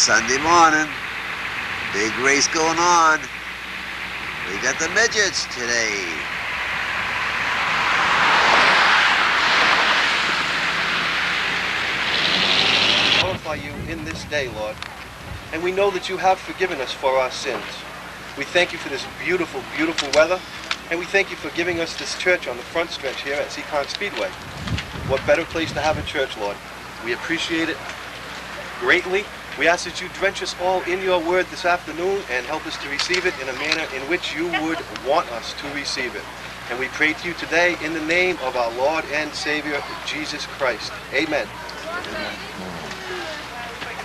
Sunday morning. Big race going on. We got the midgets today. Glorify you in this day, Lord. And we know that you have forgiven us for our sins. We thank you for this beautiful, beautiful weather. And we thank you for giving us this church on the front stretch here at Seekonk Speedway. What better place to have a church, Lord? We appreciate it greatly. We ask that you drench us all in your word this afternoon and help us to receive it in a manner in which you would want us to receive it. And we pray to you today in the name of our Lord and Savior, Jesus Christ. Amen.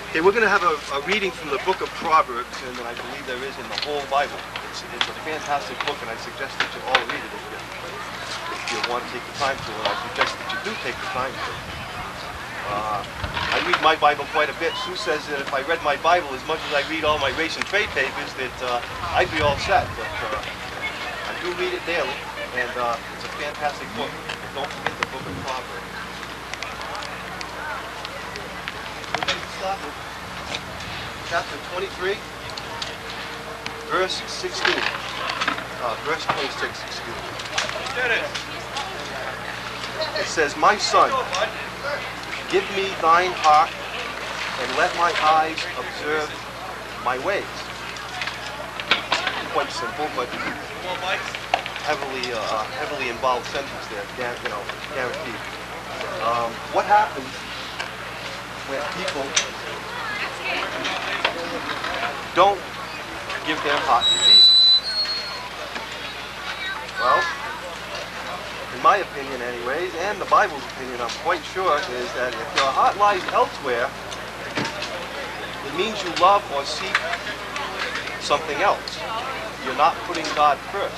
Okay, we're going to have a reading from the book of Proverbs, and I believe there is in the whole Bible. It's a fantastic book, and I suggest that you all read it if you want to take the time to, and I suggest that you do take the time to. I read my Bible quite a bit. Sue says that if I read my Bible as much as I read all my race and trade papers, that I'd be all set. But I do read it daily, and it's a fantastic book. Don't forget the book of Proverbs. We're going to start with chapter 23, verse 16. Verse 26, excuse me. It says, "My son, give me thine heart, and let my eyes observe my ways." Quite simple, but heavily involved sentence there. Guaranteed. What happens when people don't give their heart to Jesus? Well, in my opinion anyways, and the Bible's opinion, I'm quite sure, is that if your heart lies elsewhere, it means you love or seek something else. You're not putting God first.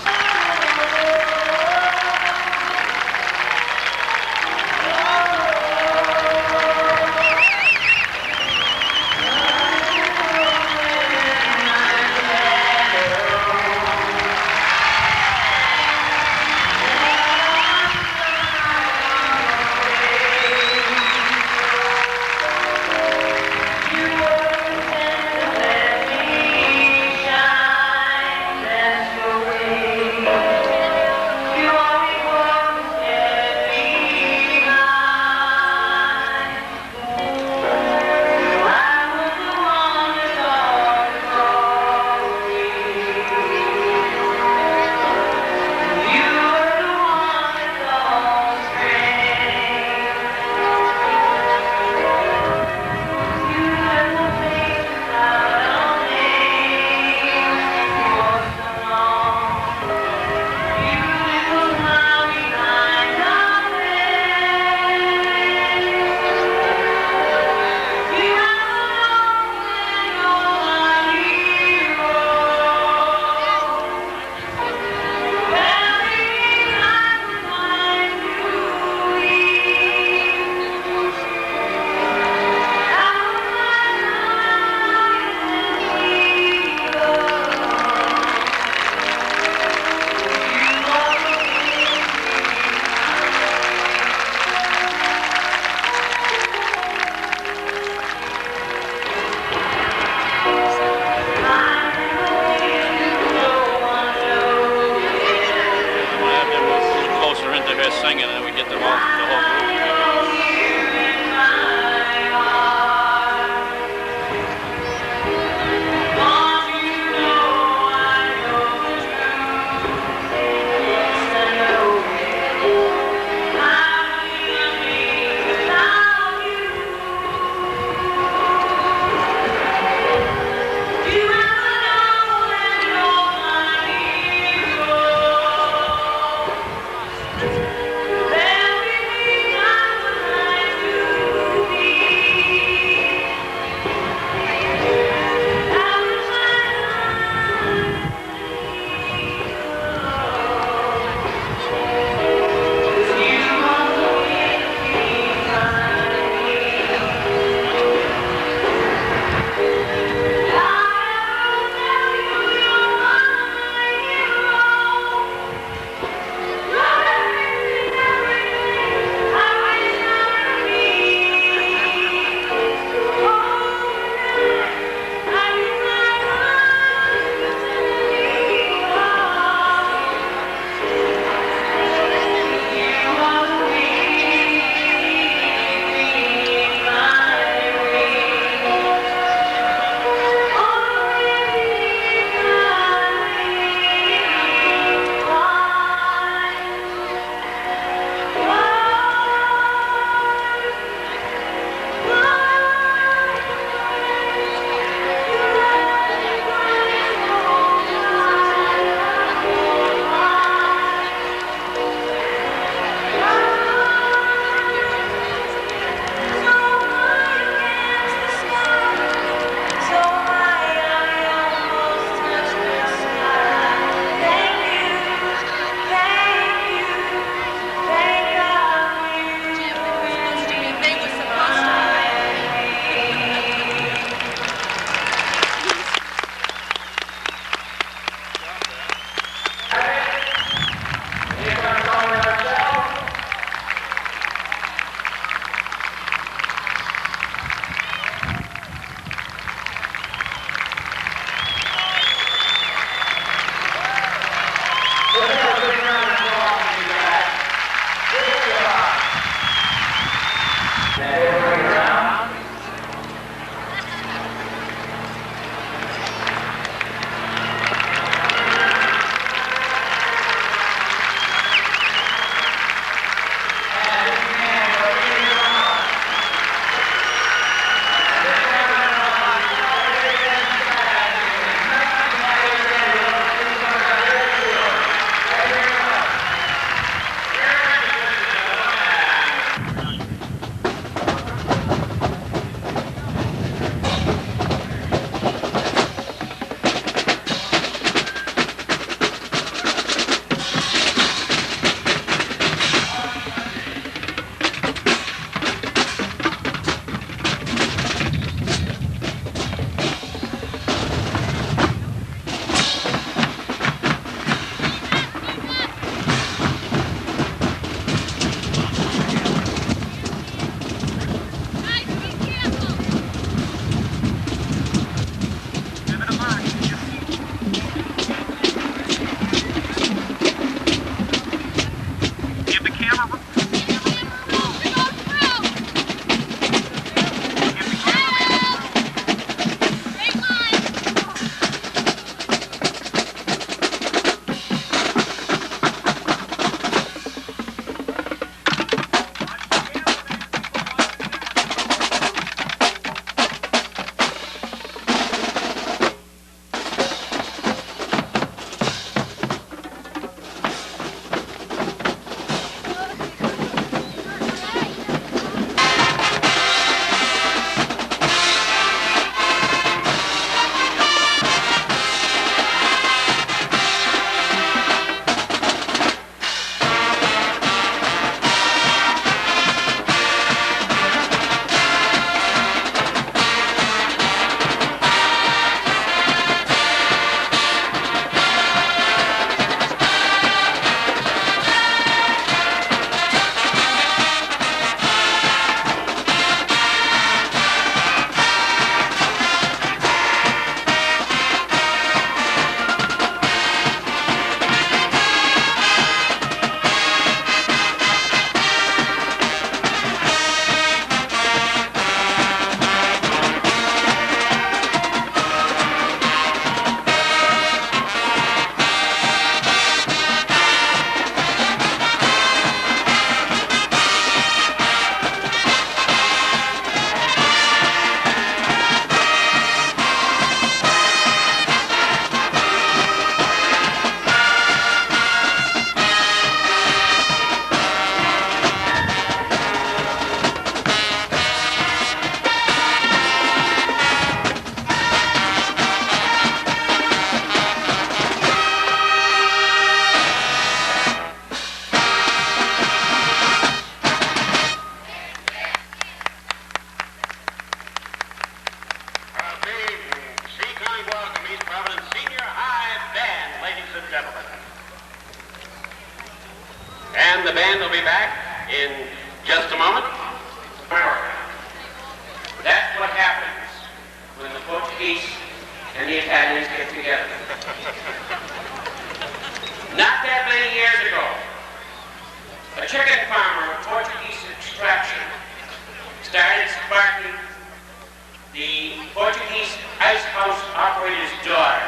house operator's daughter.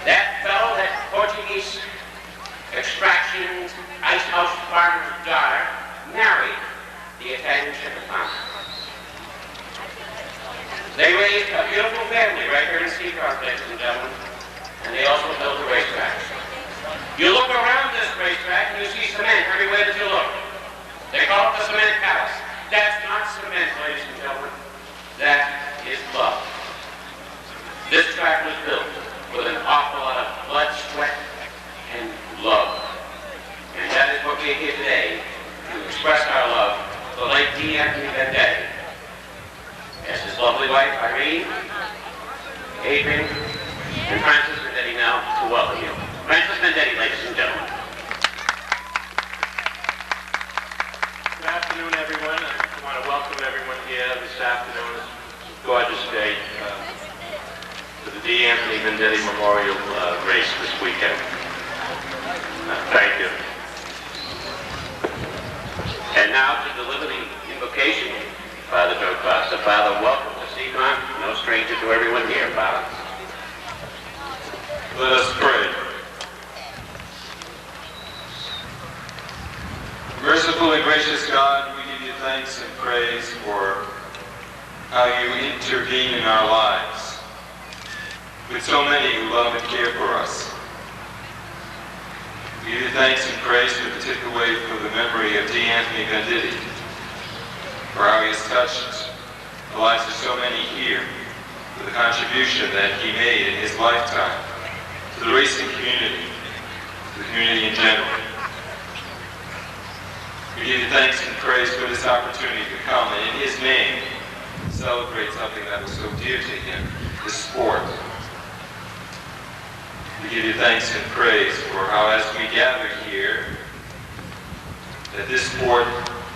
That fellow, that Portuguese extraction ice house farmer's daughter, married the Italian sugar farmer. They raised a beautiful family right here in Seekonk, ladies and gentlemen, and they also built a racetrack. You look around this racetrack and you see cement everywhere that you look. They call it the cement palace. That's not cement, ladies and gentlemen. That is love. This track was built with an awful lot of blood, sweat, and love. And that is what we're here today to express our love to the late D. Anthony Vendetti. As his lovely wife, Irene, Adrian, and Francis Vendetti now to welcome you. Francis Vendetti, ladies and gentlemen. Good afternoon, everyone. I want to welcome everyone here this afternoon. It's a gorgeous day for the D. Anthony Vendetti Memorial Race this weekend. Thank you. And now to deliver the invocation, Father Joe Costa. Father, welcome to Seekonk. No stranger to everyone here, Father. Let us pray. Merciful and gracious God, we give you thanks and praise for how you intervene in our lives with so many who love and care for us. We give you thanks and praise in a particular way for the memory of D. Anthony Vendetti, for how he has touched the lives of so many here, for the contribution that he made in his lifetime to the racing community, to the community in general. We give you thanks and praise for this opportunity to come and in his name celebrate something that was so dear to him, the sport. We give you thanks and praise for how as we gather here, that this sport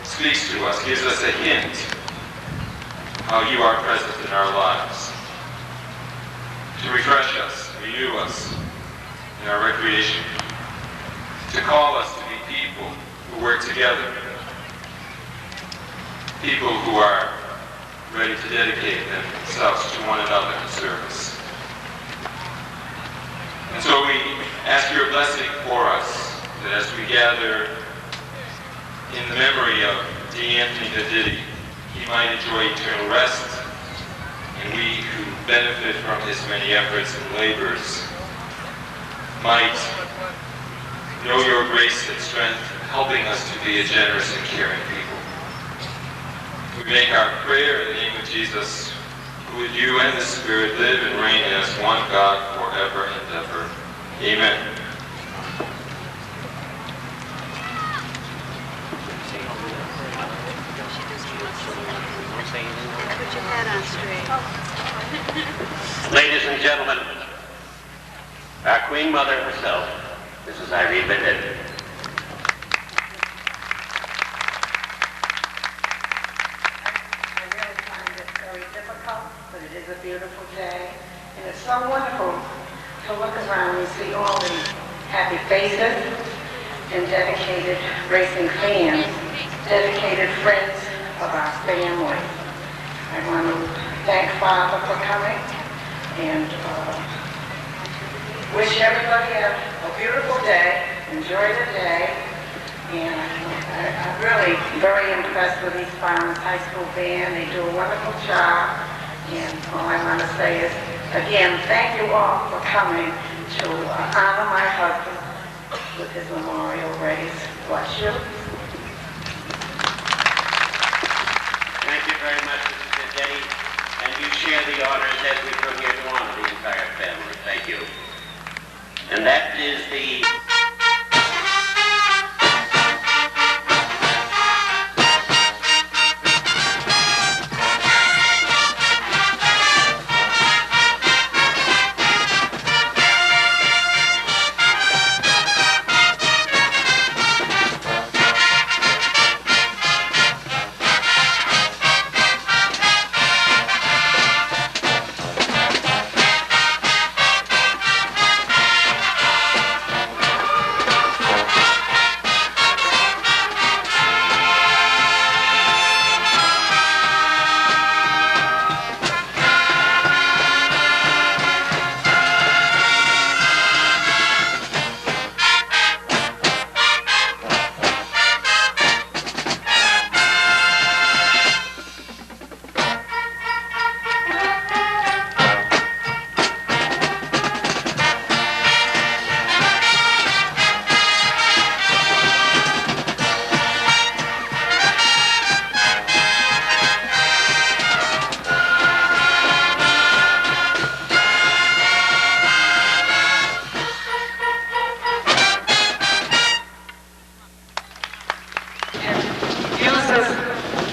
speaks to us, gives us a hint how you are present in our lives, to refresh us, renew us in our recreation, to call us to be people who work together, people who are ready to dedicate themselves to one another in service. And so we ask your blessing for us, that as we gather in the memory of D. Anthony Vendetti, he might enjoy eternal rest, and we who benefit from his many efforts and labors might know your grace and strength, helping us to be a generous and caring people. We make our prayer in the name of Jesus, who with you and the Spirit live and reign as one God forever and ever. Amen. Put your head on straight. Ladies and gentlemen, our Queen Mother herself, Mrs. Irene Vendetti. I really find it very difficult, but it is a beautiful day. And it's so wonderful to look around and see all the happy faces and dedicated racing fans, dedicated friends of our family. I want to thank Father for coming and wish everybody a beautiful day. Enjoy the day. And I'm really very impressed with East Farmers High School band. They do a wonderful job. And all I want to say is, again, thank you all for coming to honor my husband with his memorial race. Bless you. Thank you very much, Mrs. Vendetti. And you share the honors as we come here to honor the entire family. Thank you. And that is the...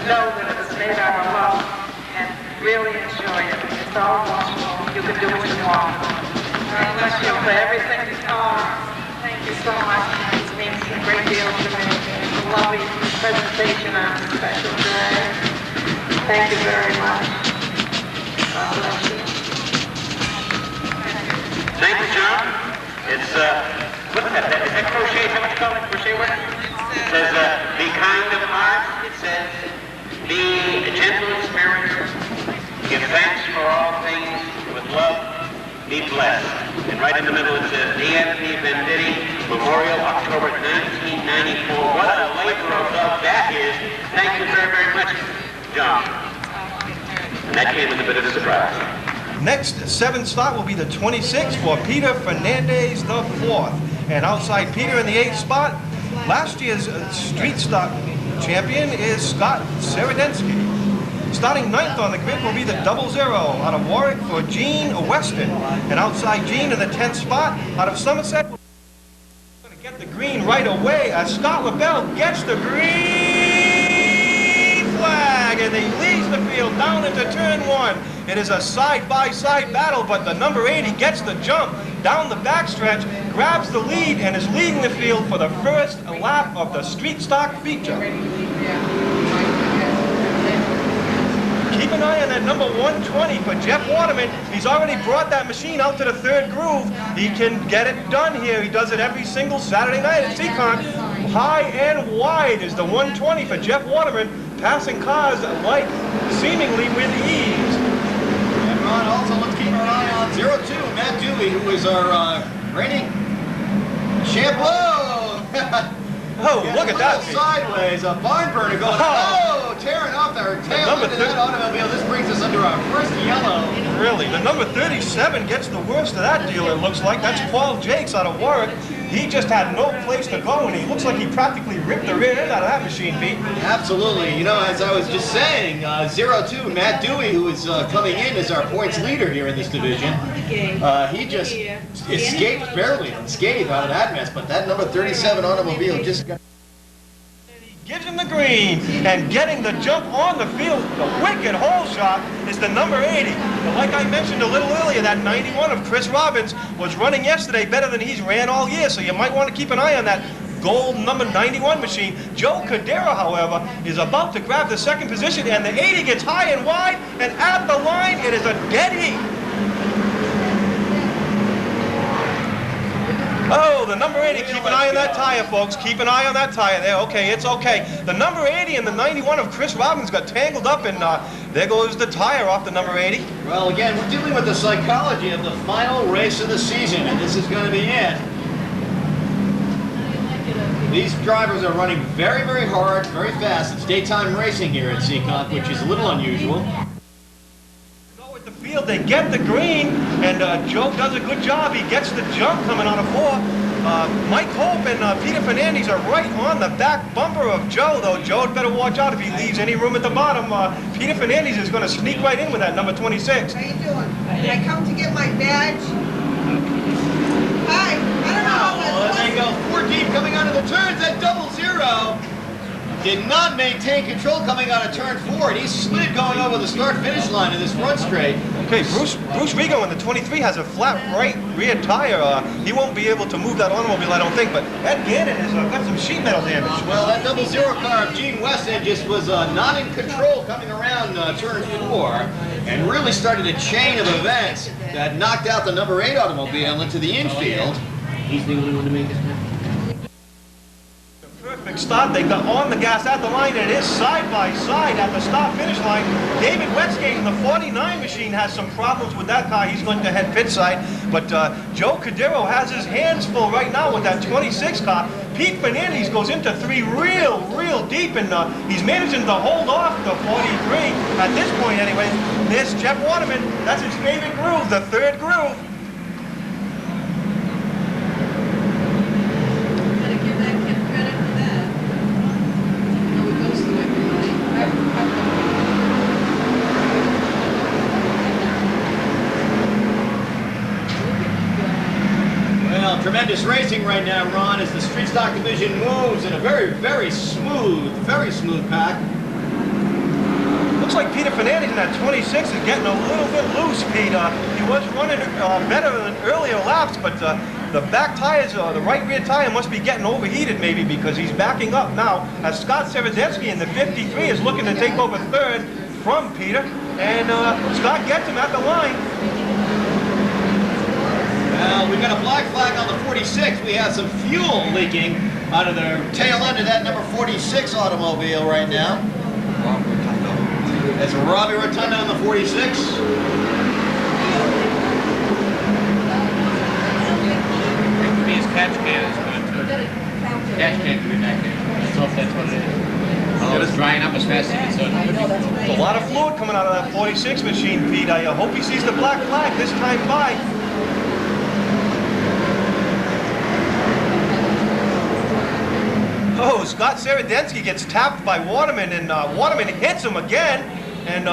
know that it was made out of love and really enjoy it. It's all you can do what you want. God bless you for everything. Thank you so much. It means a great deal to me. It's a lovely presentation on a special day. Thank you very much. God bless you. Thank you, John. It's, what's that? Is that crochet? Is that what you call it? Crochet work? It says, be kind of heart. It says, be gentle in spirit. Give thanks for all things with love. Be blessed. And right in the middle it says, D. Anthony Venditti, Memorial, October 1994. What a labor of love that is. Thank you very, very much, John. And that came as a bit of a surprise. Next, 7th spot will be the 26th for Peter Fernandez, the 4th. And outside Peter in the 8th spot, last year's street stock champion is Scott Seredensky. Starting 9th on the grid will be the 00 out of Warwick for Gene Weston. And outside Gene in the 10th spot, out of Somerset, we're going to get the green right away as Scott LaBelle gets the green flag, and he leads the field down into turn 1. It is a side-by-side battle, but the number 80 gets the jump down the backstretch, grabs the lead, and is leading the field for the first lap of the street stock feature. Keep an eye on that number 120 for Jeff Waterman. He's already brought that machine out to the 3rd groove. He can get it done here. He does it every single Saturday night at Seekonk. High and wide is the 120 for Jeff Waterman, passing cars like seemingly with ease. And Ron, also let's keep our eye on 02, Matt Dewey, who is our reigning champ. Whoa! Oh, look at that. Sideways, a barn burner going, tearing off their tail into that automobile. This brings us under our first yellow. Really, the number 37 gets the worst of that deal, it looks like. That's Paul Jakes out of Warwick. He just had no place to go, and he looks like he practically ripped the rear end out of that machine, Pete. Absolutely. You know, as I was just saying, 02, Matt Dewey, who is coming in as our points leader here in this division, he just escaped barely unscathed out of that mess, but that number 37 automobile just got... Gives him the green, and getting the jump on the field, the wicked hole shot, is the number 80. But like I mentioned a little earlier, that 91 of Chris Robbins was running yesterday better than he's ran all year, so you might want to keep an eye on that gold number 91 machine. Joe Cadero, however, is about to grab the 2nd position, and the 80 gets high and wide, and at the line, it is a dead heat. Oh, the number 80, keep an eye on that tire, folks. Keep an eye on that tire there. Okay, it's okay. The number 80 and the 91 of Chris Robbins got tangled up, and there goes the tire off the number 80. Well, again, we're dealing with the psychology of the final race of the season, and this is going to be it. These drivers are running very, very hard, very fast. It's daytime racing here at Seekonk, which is a little unusual. Field, they get the green, and Joe does a good job. He gets the jump coming out of 4. Mike Hope and Peter Fernandez are right on the back bumper of Joe, though. Joe had better watch out if he leaves any room at the bottom. Peter Fernandez is going to sneak right in with that number 26. How you doing? Did I come to get my badge? Hi. I don't know. Well, they go 4 deep coming out of the turns at 00. Did not maintain control coming out of turn 4, and he slid going over the start-finish line of this front straight. Okay, Bruce Rigo in the 23 has a flat right rear tire. He won't be able to move that automobile, I don't think, but Ed Gannon has got some sheet metal damage. Well, that 00 car of Gene Weston just was not in control coming around turn 4, and really started a chain of events that knocked out the number 8 automobile into the infield. He's the only one to make this happen. Perfect start. They got on the gas at the line, and it is side by side at the start-finish line. David Westgate in the 49 machine has some problems with that car. He's going to head pit side, but Joe Cadero has his hands full right now with that 26 car. Pete Fernandez goes into 3 real deep, and he's managing to hold off the 43 at this point anyway. There's Jeff Waterman. That's his favorite groove, the 3rd groove. Tremendous racing right now, Ron, as the street stock division moves in a very smooth pack. Peter Fernandez in that 26 is getting a little bit loose, Pete. He was running better than earlier laps, but the back tires, the right rear tire must be getting overheated maybe because he's backing up now as Scott Serodetsky in the 53 is looking to take over third from Peter, and Scott gets him at the line. Well, we've got a black flag on the 46. We have some fuel leaking out of the tail end of that number 46 automobile right now. That's Robbie Rotunda on the 46. His catch can is good too. Catch can could be back there. I don't know if that's what it is. Oh, it's drying up as fast as it could. A lot of fluid coming out of that 46 machine, Pete. I hope he sees the black flag this time by. Oh, Scott Serodetsky gets tapped by Waterman, and Waterman hits him again. And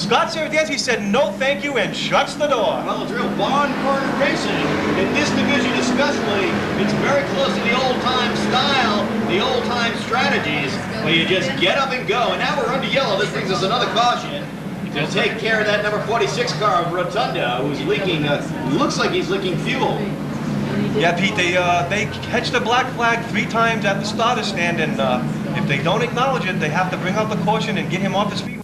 Scott Serodetsky said no thank you and shuts the door. Well, it's real barn burner racing. In this division especially, it's very close to the old-time style, the old-time strategies, where you just get up and go. And now we're under yellow. This brings us another caution. We'll take care of that number 46 car, Rotunda, who's leaking, looks like he's leaking fuel. Yeah, Pete, they catch the black flag 3 times at the starter stand, and if they don't acknowledge it, they have to bring out the caution and get him off the speedway.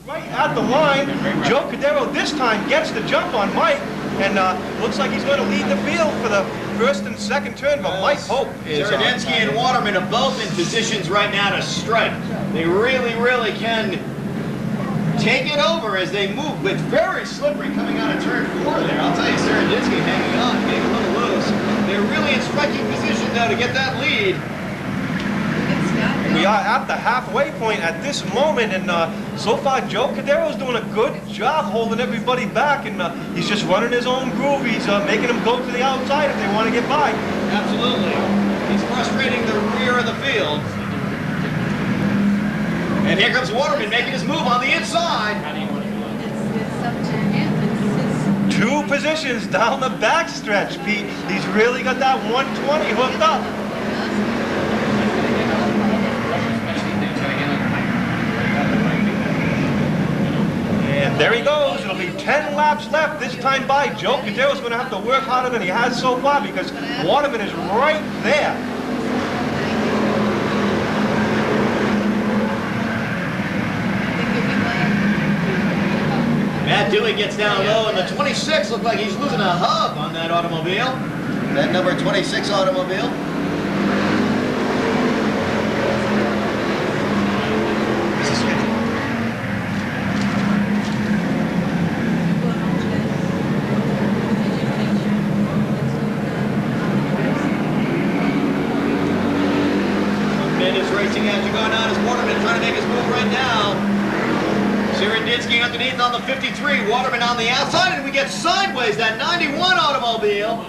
Right at the line, Joe Cadero this time gets the jump on Mike, and looks like he's going to lead the field for the first and second turn, but Mike Hope is Serodetsky and Waterman are both in positions right now to strike. They really, really can take it over as they move, but very slippery coming out of turn 4 there. I'll tell you, Serodetsky hanging on, getting a little loose. They're really in striking position now to get that lead. We are at the halfway point at this moment, and so far Joe Cadero's doing a good job holding everybody back, and he's just running his own groove. He's making them go to the outside if they want to get by. Absolutely. He's frustrating the rear of the field. And here comes Waterman making his move on the inside. 2 positions down the backstretch, Pete. He's really got that 120 hooked up. And there he goes. It'll be 10 laps left this time by. Joe Cadero's going to have to work harder than he has so far because Waterman is right there. Matt Dewey gets down low, and the 26 looks like he's losing a hub on that automobile. That number 26 automobile. Tremendous racing action going on as Waterman trying to make his move right now. Serodetsky underneath on the 53, Waterman on the outside, and we get sideways that 91 automobile.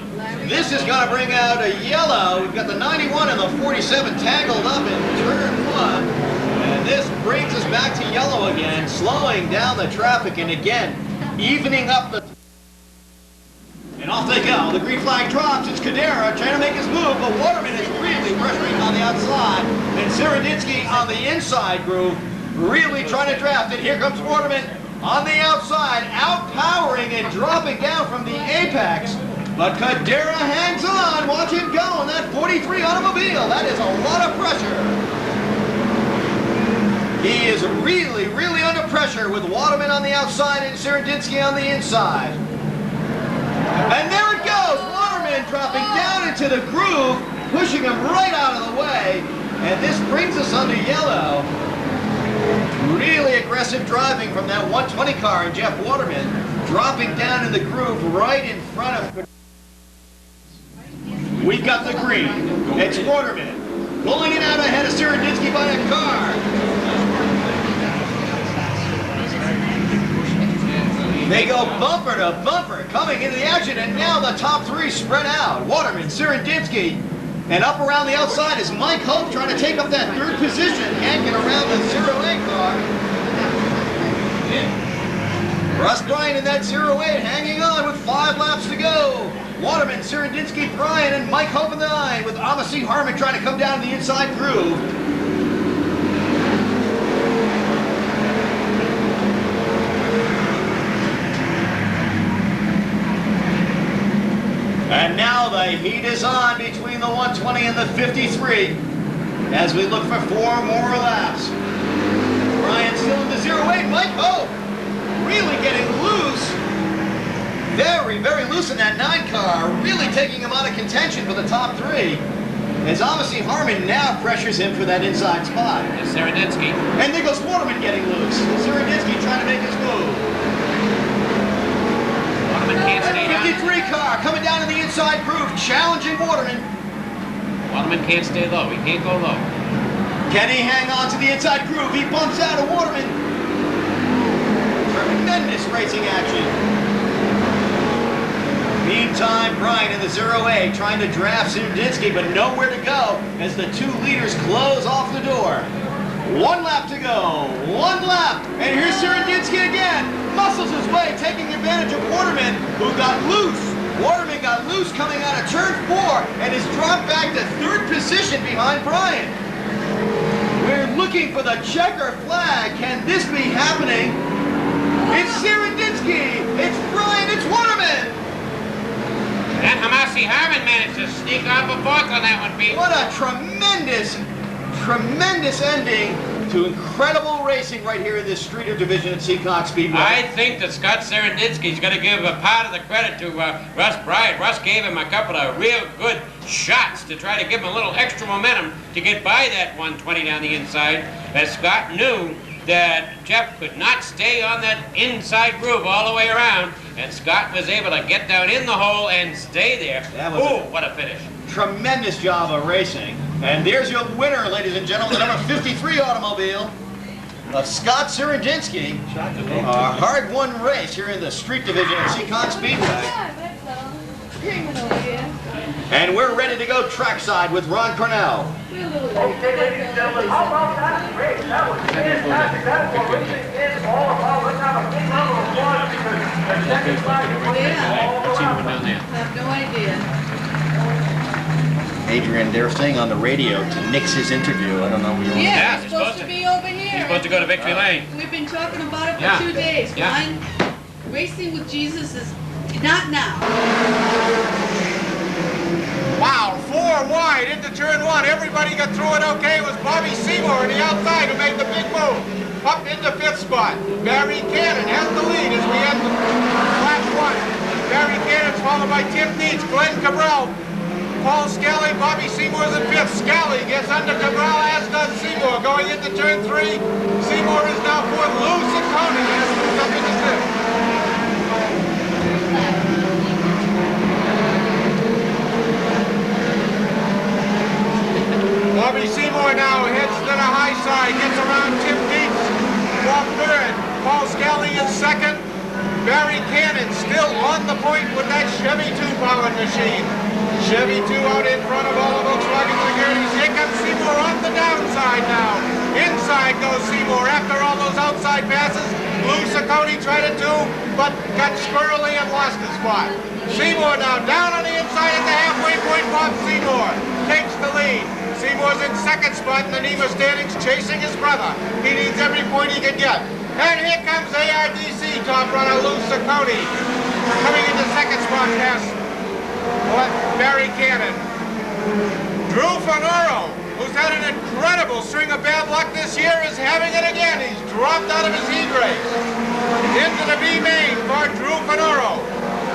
This is going to bring out a yellow. We've got the 91 and the 47 tangled up in turn 1. And this brings us back to yellow again, slowing down the traffic, and again, evening up the... And off they go. The green flag drops. It's Cadera trying to make his move, but Waterman is really pressuring on the outside. And Serodetsky on the inside groove, really trying to draft it. Here comes Waterman on the outside, outpowering and dropping down from the apex. But Cadera hangs on. Watch him go in that 43 automobile. That is a lot of pressure. He is really, really under pressure with Waterman on the outside and Serodetsky on the inside. And there it goes. Waterman dropping down into the groove, pushing him right out of the way. And this brings us under yellow. Really aggressive driving from that 120 car and Jeff Waterman dropping down in the groove right in front of... We've got the green. It's Waterman pulling it out ahead of Serodetsky by that car. They go bumper to bumper coming into the action, and now the top 3 spread out. Waterman, Serodetsky, and up around the outside is Mike Hope trying to take up that 3rd position, hanging around the 08 car. Russ Bryan in that 08 hanging on with 5 laps to go. Waterman, Serodetsky, Bryan, and Mike Hope in the 9 with Amasi Harmon trying to come down the inside groove. heat is on between the 120 and the 53 as we look for 4 more laps. Brian still in the 08. Mike Hope really getting loose. Very, very loose in that 9 car. Really taking him out of contention for the top 3. As obviously Harmon now pressures him for that inside spot. It's Seredinsky. And there goes Waterman getting loose. Seredinsky trying to make his move. Waterman can't stay down. 53 car coming down in the inside groove, challenging Waterman. Waterman can't stay low. He can't go low. Can he hang on to the inside groove? He bumps out of Waterman. Tremendous racing action. Meantime, Brian in the 08 trying to draft Seredinsky, but nowhere to go as the 2 leaders close off the door. 1 lap to go. 1 lap. And here's Seredinsky again. Muscles his way, taking advantage of Waterman, who got loose. Waterman got loose coming out of turn 4 and is dropped back to 3rd position behind Brian. We're looking for the checker flag. Can this be happening? It's Seredinsky. It's Brian. It's Waterman. And Hamasi Harmon managed to sneak off a 4th on that one, Pete. What a tremendous, tremendous ending to incredible racing right here in this Streeter division at Seekonk Speedway. I think that Scott Seredinsky's going to give a part of the credit to Russ Bryant. Russ gave him a couple of real good shots to try to give him a little extra momentum to get by that 120 down the inside, as Scott knew that Jeff could not stay on that inside groove all the way around, and Scott was able to get down in the hole and stay there. Ooh, what a finish. Tremendous job of racing. And there's your winner, ladies and gentlemen, the number 53 automobile of Scott Seredinsky. A hard-won race here in the street division at Seekonk Speedway. And we're ready to go trackside with Ron Cornell. Okay, ladies and gentlemen, how about that race? That was fantastic. That's what racing is all about. Let's have a big round of applause because the second flag is all around. I have no idea. Adrian, they're saying on the radio to nix his interview. I don't know. Yeah, he's he's supposed to be over here. He's supposed to go to Victory Lane. We've been talking about it for 2 days. Yeah. Racing with Jesus is not now. Wow, 4 wide into turn 1. Everybody got through it okay. It was Bobby Seymour on the outside who made the big move. Up into 5th spot. Barry Cannon has the lead as we end lap 1. Barry Cannon's followed by Tim Dietz, Glenn Cabral, Paul Scally, Bobby Seymour's in 5th. Scally gets under Cabral, as does Seymour. Going into turn 3, Seymour is now 4th. Lou Ciccone has moved up into 5th. Bobby Seymour now heads to the high side, gets around Tim Dietz, off 3rd. Paul Scally in 2nd. Barry Cannon still on the point with that Chevy 2-powered machine. Chevy 2 out in front of all the Volkswagen Securities. Here comes Seymour on the downside now. Inside goes Seymour after all those outside passes. Lou Ciccone tried it too, but got squirrely and lost his spot. Seymour now down on the inside at the halfway point. Bob Seymour takes the lead. Seymour's in 2nd spot in the NEMA standings, chasing his brother. He needs every point he can get. And here comes ARDC top runner Lou Ciccone, coming into 2nd spot past Barry Cannon. Drew Fanoro, who's had an incredible string of bad luck this year, is having it again. He's dropped out of his heat race. Into the B main for Drew Fanoro.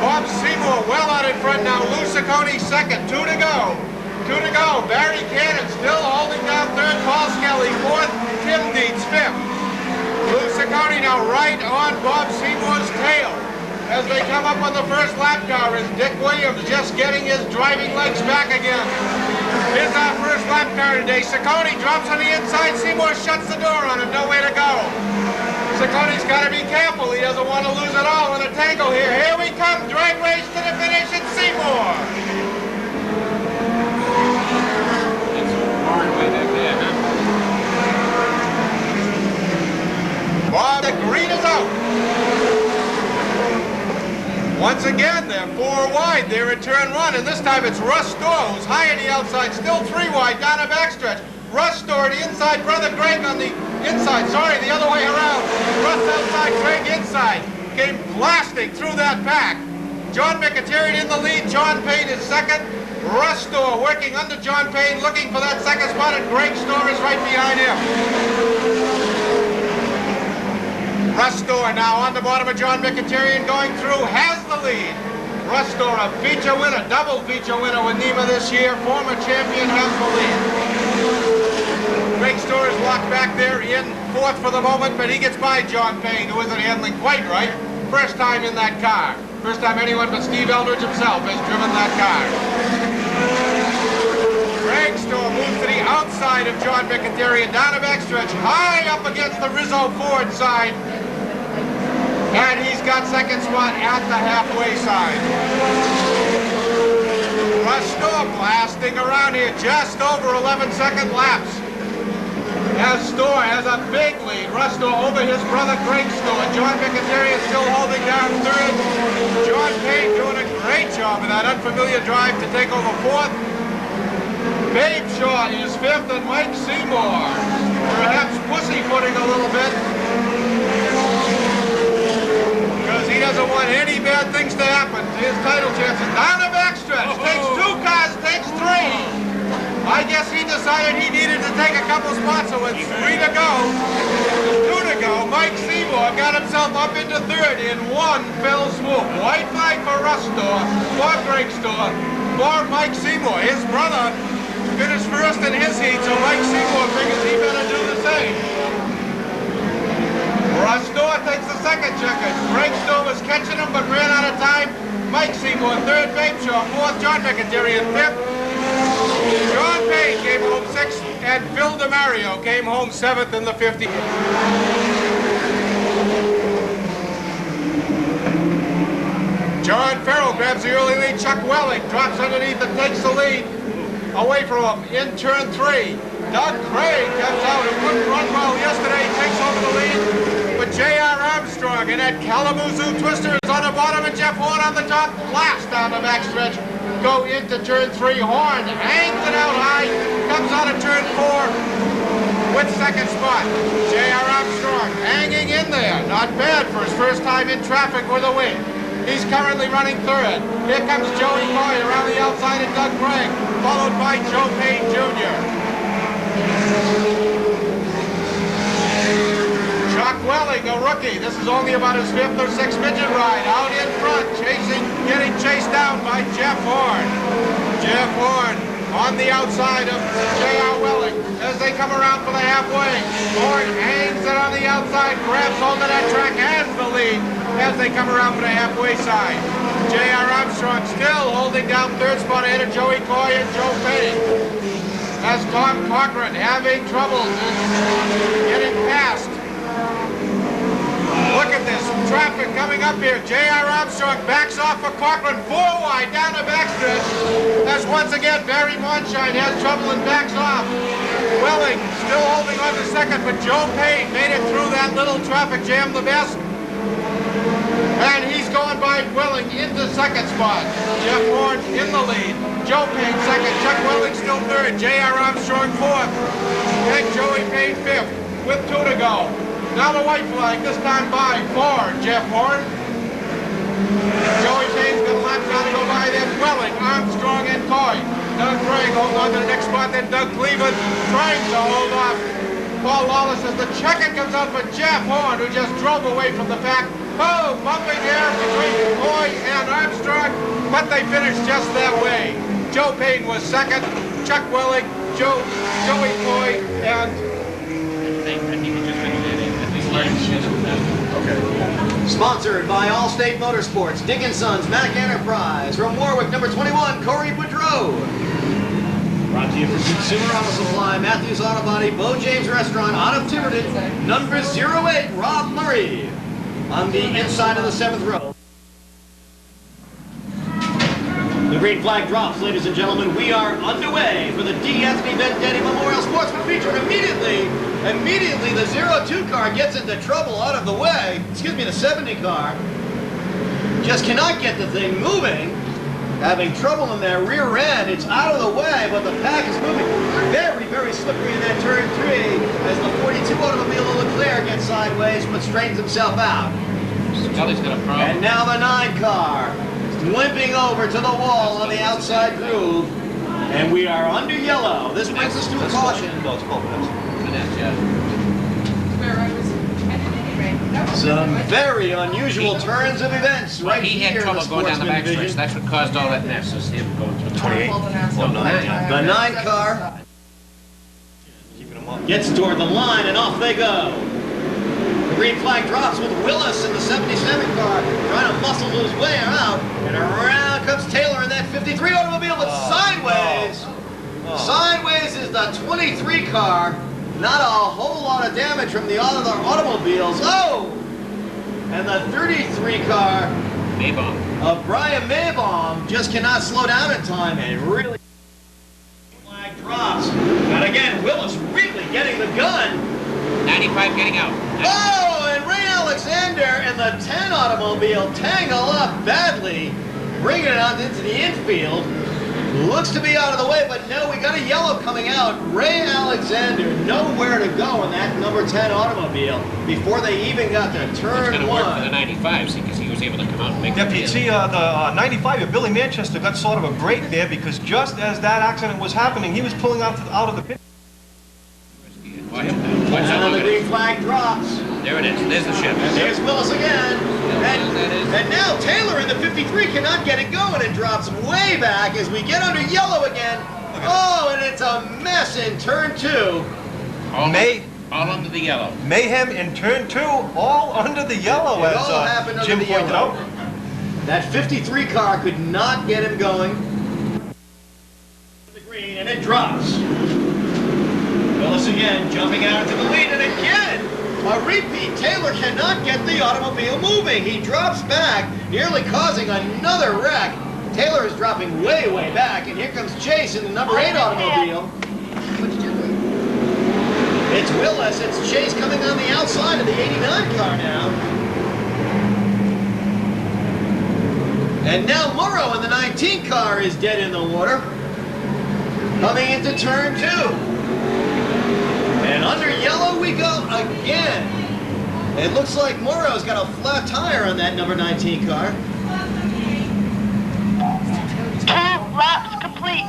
Bob Seymour well out in front now. Lou Ciccone 2nd, 2 to go. 2 to go. Barry Cannon still holding down 3rd. Paul Scally 4th. Tim Dietz 5th. Lou Ciccone now right on Bob Seymour's tail as they come up on the first lap car. Is Dick Williams just getting his driving legs back again? Here's our first lap car today. Ciccone drops on the inside. Seymour shuts the door on him. No way to go. Ciccone's got to be careful. He doesn't want to lose it all in a tangle here. Here we come. Drag race to the finish. It's Seymour. Bob, the green is out. Once again, they're 4 wide. They're in turn 1, and this time it's Russ Storr, who's high on the outside, still 3 wide down a backstretch. Russ Storr, the inside, brother Greg on the inside. Sorry, the other way around. Russ outside, Greg inside. Came blasting through that pack. John McAteer in the lead. John Payne is 2nd. Russ Store working under John Payne, looking for that second spot, and Greg Store is right behind him. Russ Store now on the bottom of John Mkhitaryan, going through, has the lead. Russ Store, a feature winner, double feature winner with NEMA this year, former champion, has the lead. Greg Store is locked back there in fourth for the moment, but he gets by John Payne, who isn't handling quite right. First time in that car. First time anyone but Steve Eldridge himself has driven that car. Greg Store moves to the outside of John Mkhitaryan, down a backstretch, high up against the Rizzo Ford side. And he's got second spot at the halfway side. Russ Store blasting around here, just over 11-second laps. As Store has a big lead. Russ Store over his brother Greg Store. John Mkhitaryan still holding down third. John Payne doing a great job in that unfamiliar drive to take over fourth. Babe Shaw is fifth, and Mike Seymour perhaps pussyfooting a little bit because he doesn't want any bad things to happen to his title chances. Down the backstretch, takes two cars, takes three. I guess he decided he needed to take a couple spots, so with 3 to go, 2 to go, Mike Seymour got himself up into third in one fell swoop. White flag for Russ Store, for Greg Store, for Mike Seymour. His brother finished first in his heat, so Mike Seymour figures he better do the same. Russ Store takes the second checker. Greg Store was catching him, but ran out of time. Mike Seymour, third, Babe Shaw, fourth, John Mkhitaryan, fifth. John Payne came home sixth, and Phil DeMario came home seventh in the 50. John Farrell grabs the early lead. Chuck Welling drops underneath and takes the lead away from him in turn 3. Doug Craig comes out and couldn't run well yesterday, takes over the lead. But J.R. Armstrong in that Kalamazoo twister is on the bottom, and Jeff Horn on the top. Blast down the backstretch. Go into turn 3. Horn hangs it out high, comes out of turn 4 with second spot. J.R. Armstrong hanging in there. Not bad for his first time in traffic with a win. He's currently running third. Here comes Joey Coy around the outside of Doug Craig, followed by Joe Payne Jr. Chuck Welling, a rookie. This is only about his 5th or 6th midget ride. Out in front, getting chased down by Jeff Horn. Jeff Horn on the outside of J.R. Welling as they come around for the halfway. Horn hangs it on the outside, grabs hold of that track, has the lead as they come around for the halfway side. J.R. Armstrong still holding down third spot ahead of Joey Coy and Joe Payne. As Tom Cochran having trouble getting past. Look at this traffic coming up here. J.R. Armstrong backs off for Cochran, 4 wide down the backstretch. As once again Barry Monshine has trouble and backs off. Welling still holding on to second, but Joe Payne made it through that little traffic jam the best. And he's going by Welling into second spot. Jeff Horn in the lead. Joe Payne second. Chuck Welling still third. J.R. Armstrong fourth. And Joey Payne fifth with 2 to go. Now the white flag, this time by for Jeff Horn. Joey Payne's got a lap trying to go by, then Welling, Armstrong, and Coy. Doug Craig holding on to the next spot, then Doug Cleveland trying to hold off Paul Lawless as the checker comes out for Jeff Horn, who just drove away from the pack. Oh, bumping here between Coy and Armstrong, but they finished just that way. Joe Payne was second, Chuck Welling, Joey Coy, and Sponsored by Allstate Motorsports, Dick & Sons, Mack Enterprise. From Warwick, number 21, Corey Boudreau. Brought to you for Consumer Auto Supply, Matthews Auto Body, Bo James Restaurant, out of Tiverton, number 08, Rob Murray. On the inside of the 7th row. The green flag drops, ladies and gentlemen. We are underway for the D. Anthony Vendetti Memorial Sportsman feature. Immediately the 02 car gets into trouble out of the way. Excuse me, the 70 car just cannot get the thing moving. Having trouble in their rear end. It's out of the way, but the pack is moving. Very, very slippery in that turn 3 as the 42 automobile of Leclerc gets sideways but straightens himself out. Scully's got a problem. And now the 9 car. limping over to the wall on the outside groove. And we are under yellow. This brings us to a caution. No, it's called this. Where I was headed anyway. That was Some very unusual turns of events Well, right he here had in the trouble going down the sportsman backstretch. division. That's what caused all that mess, is him going through the 28. No, 9. The 9 car Keeping them up. gets toward the line and off they go. The green flag drops with Willis in the 77 car trying to muscle his way out, and around comes Taylor in that 53 automobile, but sideways. No. Sideways is the 23 car. Not a whole lot of damage from the other automobiles. Oh! And the 33 car Maybaum. of Brian Maybaum just cannot slow down in time, and really flag drops. And again, Willis really getting the gun. 95 getting out. Oh, and Ray Alexander and the 10 automobile tangle up badly, bringing it out into the infield. Looks to be out of the way, but no, we got a yellow coming out. Ray Alexander nowhere to go in that number 10 automobile before they even got to It's turn going to work for the 1. 95, see, because he was able to come out and make Yep, the you see the 95, Billy Manchester got sort of a break there because just as that accident was happening, he was pulling out of the pit. And the green flag drops. There it is. There's the ship. And there's Willis again. And now Taylor in the 53 cannot get it going and drops way back as we get under yellow again. Oh, and it's a mess in turn 2. All under the yellow. Mayhem in turn 2, all under the yellow, It all happened as under Jim the pointed yellow. out. That 53 car could not get him going. The green, and it drops. Willis again, jumping out into the lead, and again, a repeat. Taylor cannot get the automobile moving. He drops back, nearly causing another wreck. Taylor is dropping way, way back, and here comes Chase in the number 8 automobile. It's Willis, it's Chase coming on the outside of the 89 car now. And now Morrow in the 19 car is dead in the water. Coming into turn 2. And under yellow we go again. It looks like Morrow's got a flat tire on that number 19 car. 2 laps complete.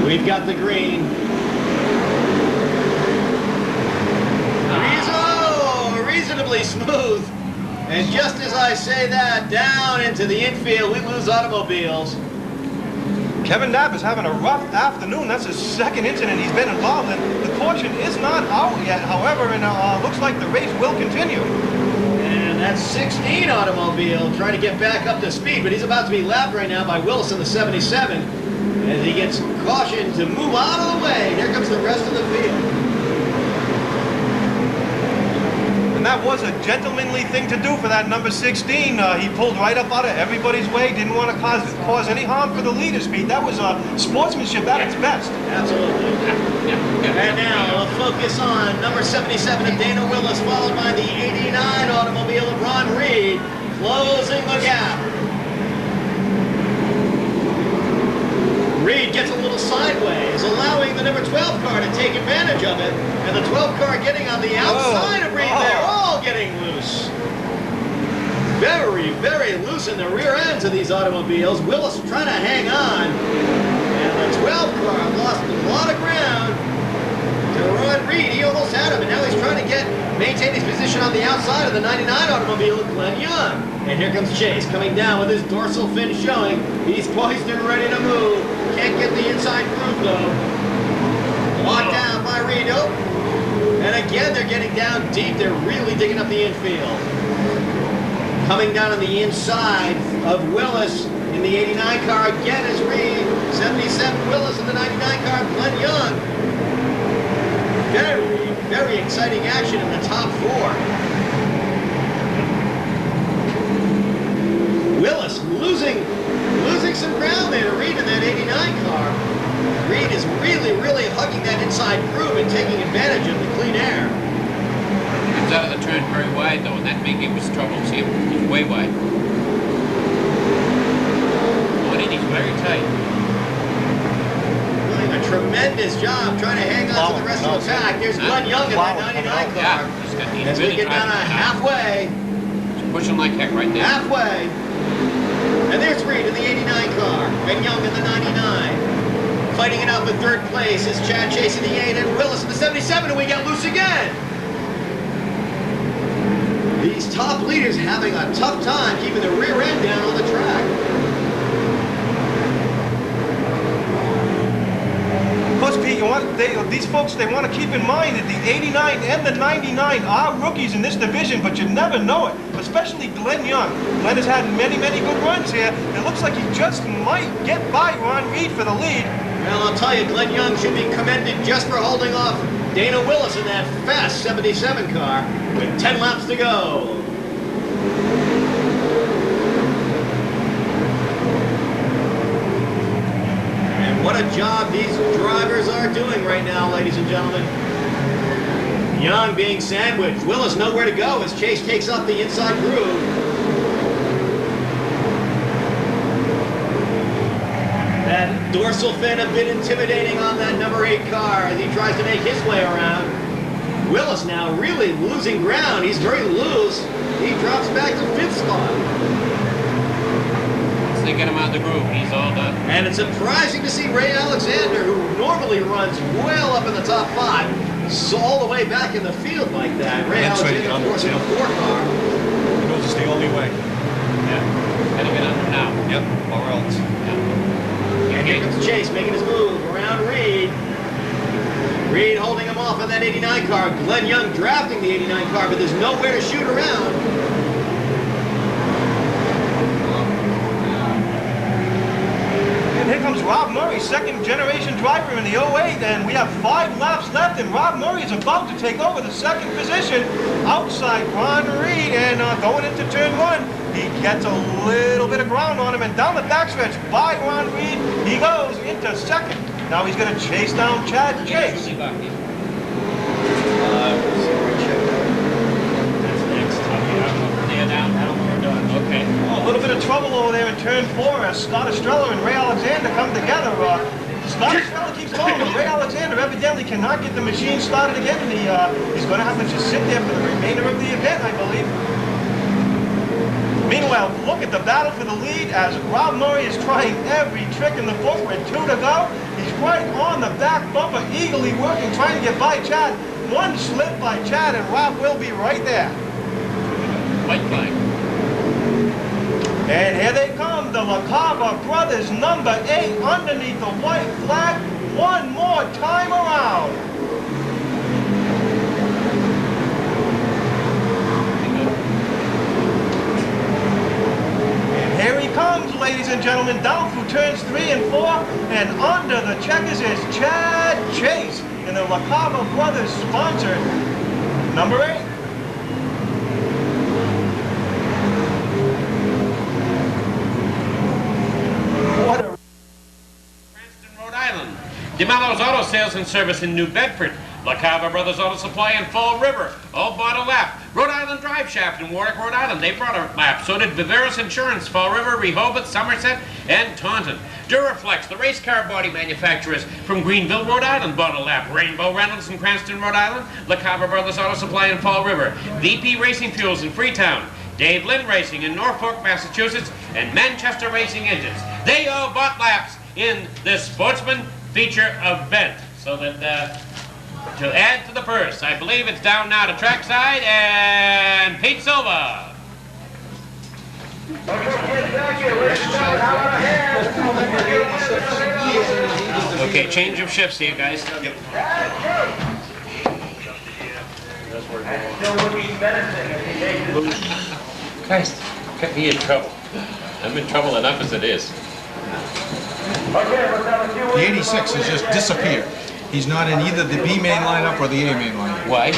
2. We've got the green. Reasonably smooth. And just as I say that, down into the infield, we lose automobiles. Kevin Knapp is having a rough afternoon. That's his second incident he's been involved in. The caution is not out yet, however, and looks like the race will continue. And that's 16 automobile trying to get back up to speed, but he's about to be lapped right now by Willis in the 77 as he gets caution to move out of the way. Here comes the rest of the field. And that was a gentlemanly thing to do for that number 16. He pulled right up out of everybody's way, didn't want to cause any harm for the leader's speed. That was sportsmanship at its best. Absolutely. And now a focus on number 77 of Dana Willis, followed by the 89 automobile of Ron Reed, closing the gap. Reed gets a little sideways, allowing the number 12 car to take advantage of it. And the 12 car getting on the outside of Reed, they're all getting loose. Very, very loose in the rear ends of these automobiles. Willis trying to hang on. And the 12 car lost a lot of ground to Ron Reed. He almost had him, and now he's trying to maintain his position on the outside of the 99 automobile of Glenn Young. And here comes Chase coming down with his dorsal fin showing. He's poised and ready to move. Can't get the inside groove though. Locked down by Reed. Oh. And again, they're getting down deep. They're really digging up the infield. Coming down on the inside of Willis in the 89 car again is Reed. 77 Willis in the 99 car, Glenn Young. Very, very exciting action in the top 4. Willis losing some ground there to Reed in that 89 car. Reed is really, really hugging that inside groove and taking advantage of the clean air. He comes out of the turn very wide, though, and that may give us trouble. See him? He's way wide. Going in, he's very tight. Doing a tremendous job trying to hang on to the rest of the pack. There's Glenn Young in that 99 car. Yeah, he's As we really get down trying to halfway. Pushing like heck right there. Halfway. And there's Reed in the 89 car. And Young in the 99. Fighting it up in third place is Chad Chase in the 8 and Willis in the 77, and we get loose again. These top leaders having a tough time keeping the rear end down on the track. Plus, Pete, these folks, they want to keep in mind that the 89 and the 99 are rookies in this division, but you never know it, especially Glenn Young. Glenn has had many, many good runs here. It looks like he just might get by Ron Reed for the lead. Well, I'll tell you, Glenn Young should be commended just for holding off Dana Willis in that fast 77 car with 10 laps to go. And what a job these drivers are doing right now, ladies and gentlemen. Young being sandwiched. Willis nowhere to go as Chase takes up the inside groove. That dorsal fin a bit intimidating on that number 8 car as he tries to make his way around. Willis now really losing ground. He's very loose. He drops back to 5th spot. Once they get him out of the groove, he's all done. And it's surprising to see Ray Alexander, who normally runs well up in the top 5, so all the way back in the field like that. Ray Alexander, of course, in a 4 car. He knows it's the only way. Yeah. Gotta get under now. Yep, or else. And here comes Chase making his move around Reed. Reed holding him off on that 89 car. Glenn Young drafting the 89 car, but there's nowhere to shoot around. And here comes Rob Murray, second generation driver in the 08, and we have 5 laps left, and Rob Murray is about to take over the second position outside Ron Reed, and going into turn 1. He gets a little bit of ground on him, and down the backstretch by Ron Reed, he goes into second. Now he's going to chase down Chad Chase. That's next. Okay. Oh, a little bit of trouble over there in turn 4 as Scott Estrella and Ray Alexander come together. Scott Estrella keeps going, but Ray Alexander evidently cannot get the machine started again, and he's going to have to just sit there for the remainder of the event, I believe. Meanwhile, look at the battle for the lead as Rob Murray is trying every trick in the book with 2 to go. He's right on the back bumper, eagerly working, trying to get by Chad. 1 slip by Chad, and Rob will be right there. White flag. And here they come, the LaCava brothers, number 8, underneath the white flag, 1 more time around. Here he comes, ladies and gentlemen, down through turns 3 and 4, and under the checkers is Chad Chase, and the LaCava brothers sponsor number 8. What a... Cranston, Rhode Island. DeMello's Auto Sales and Service in New Bedford. LaCava Brothers Auto Supply in Fall River. All bought a lap. Rhode Island Drive Shaft in Warwick, Rhode Island. They brought a lap. So did Viveris Insurance, Fall River, Rehoboth, Somerset, and Taunton. Duraflex, the race car body manufacturers from Greenville, Rhode Island, bought a lap. Rainbow Reynolds in Cranston, Rhode Island. LaCava Brothers Auto Supply in Fall River. VP Racing Fuels in Freetown. Dave Lynn Racing in Norfolk, Massachusetts. And Manchester Racing Engines. They all bought laps in this Sportsman feature event. So that... to add to the purse, I believe it's down now to trackside, and Pete Silva. Okay, change of shifts here, guys. Yep. Christ, get me in trouble. I'm in trouble enough as it is. The 86 has just disappeared. He's not in either the B main lineup or the A main lineup. Why?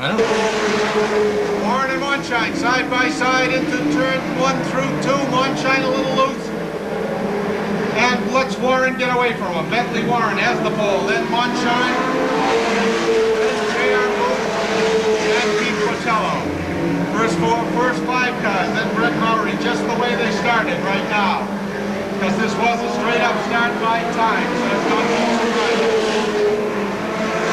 I don't know. Warren and Monshine side by side into turn 1 through 2. Monshine a little loose. And lets Warren get away from him. Bentley Warren has the pole. Then Monshine. Then J.R. Booth. And Pete Botello. First 5 cars. Then Brett Mowry. Just the way they started right now. Because this was a straight up start by time. So it's not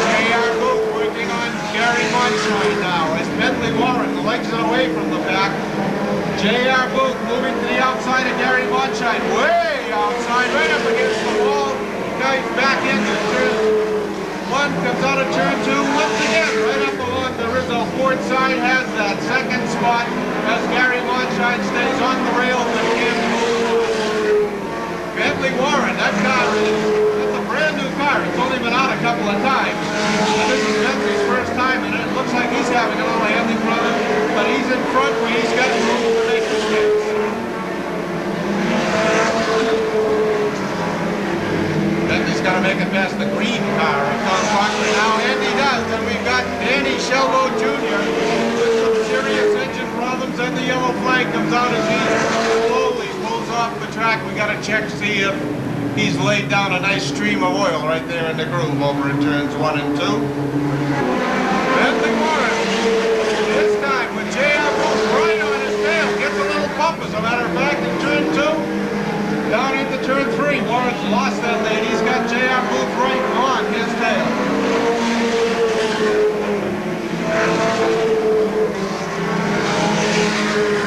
J.R. Booth working on Gary Monshine now as Bentley Bentley Warren, the legs are away from the back. J.R. Booth moving to the outside of Gary Monshine, way outside, right up against the wall. Guys back into turn one, comes out of turn two, once again, right up along the Rizzo Ford side, has that second spot as Gary Monshine stays on the rails and can't move on. Bentley Warren, that's a brand new car. It's only been out a couple of times. And this is Bentley's first time, and it looks like he's having a little handling problem, but he's in front where he's got room to make mistakes. Bentley's got to make it past the green car of Tom Cochran now, and he does. And we've got Danny Shelbo Jr. with some serious engine problems, and the yellow flag comes out as he slowly pulls off the track. We got to check to see if he's laid down a nice stream of oil right there in the groove over in turns 1 and 2. Bentley Warren, this time with J.R. Booth right on his tail, gets a little bump as a matter of fact in turn 2. Down into turn 3, Warren's lost that lead. He's got J.R. Booth right on his tail.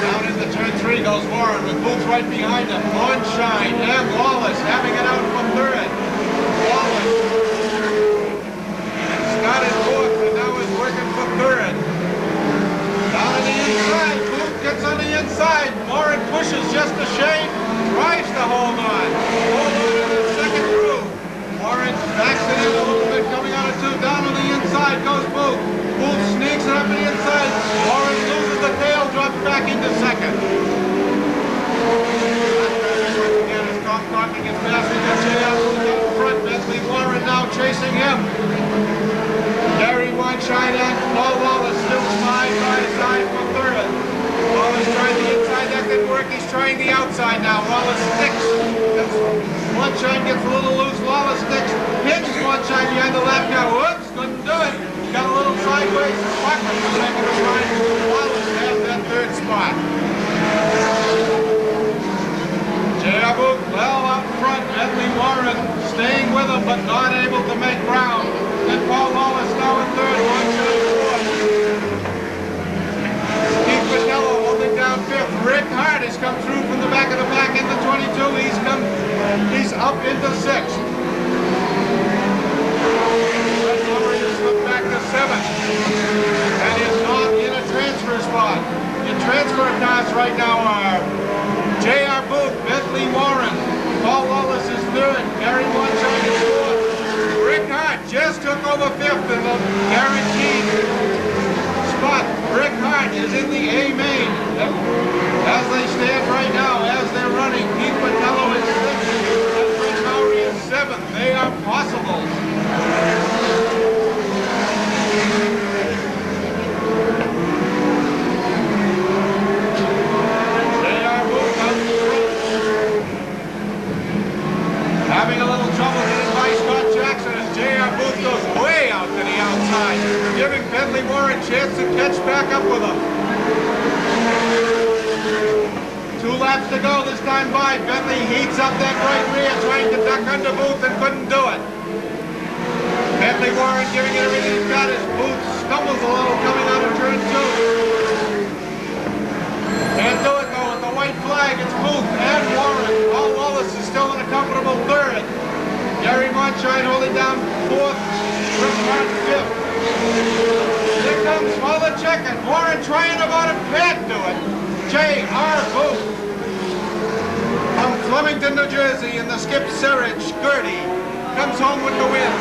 Down into turn 3 goes Warren with Booth right behind him. Monshine and Wallace having it out for third. Wallace started fourth and now is working for third. Down on the inside, Booth gets on the inside. Warren pushes just a shade. Tries to hold on. Hold on in the second groove. Warren backs it in a little bit, coming out of 2. Down on the inside goes Booth. Booth sneaks it up the inside. Warren loses the tail, drops back into second. Again, as Tom Cochran gets past the J.R. Booth out front. Bentley Warren now chasing him. Gary Monshine and Paul Wallace still side by side for third. Wallace trying the inside, that didn't work. He's trying the outside now. Wallace sticks. Monshine gets a little loose. Wallace sticks. Hits Monshine behind the left now. Whoops, couldn't do it. Got a little sideways. Cochran was making a run. Wallace has that third spot. J.R. Booth well out front. Bentley Warren staying with him but not able to make ground. And Paul Wallace now in third. Monshine fourth. Holding down fifth. Rick Hart has come through from the back of the pack into 22. He's up into sixth. Red Lumber has slipped back to seventh. And is not in a transfer spot. The transfer cars right now are J.R. Booth, Bentley Warren, Paul Wallace is third, Gary Monshine is fourth. Rick Hart just took over fifth in the guaranteed spot. Rick Hart is in the A main. As they stand right now, as they're running, Pete Patello is sixth, and Rick Mowry is seventh. They are possible. They are moved up front. Having a little trouble hitting by Scott Jackson as J.R. Booth goes way out to the outside, giving Bentley Warren a chance to catch back up with him. 2 laps to go this time by. Bentley heats up that right rear, trying to duck under Booth and couldn't do it. Bentley Warren giving it everything he's got as Booth stumbles a little coming out of turn 2. Can't do it though with the white flag. It's Booth and Warren. Paul Wallace is still in a comfortable third. Gary Monshine holding down fourth. Rick Hart fifth. Here comes Father Checker. Warren trying about it. Can't do it. J.R. Booth from Flemington, New Jersey, in the Skip Serich Gertie comes home with the win.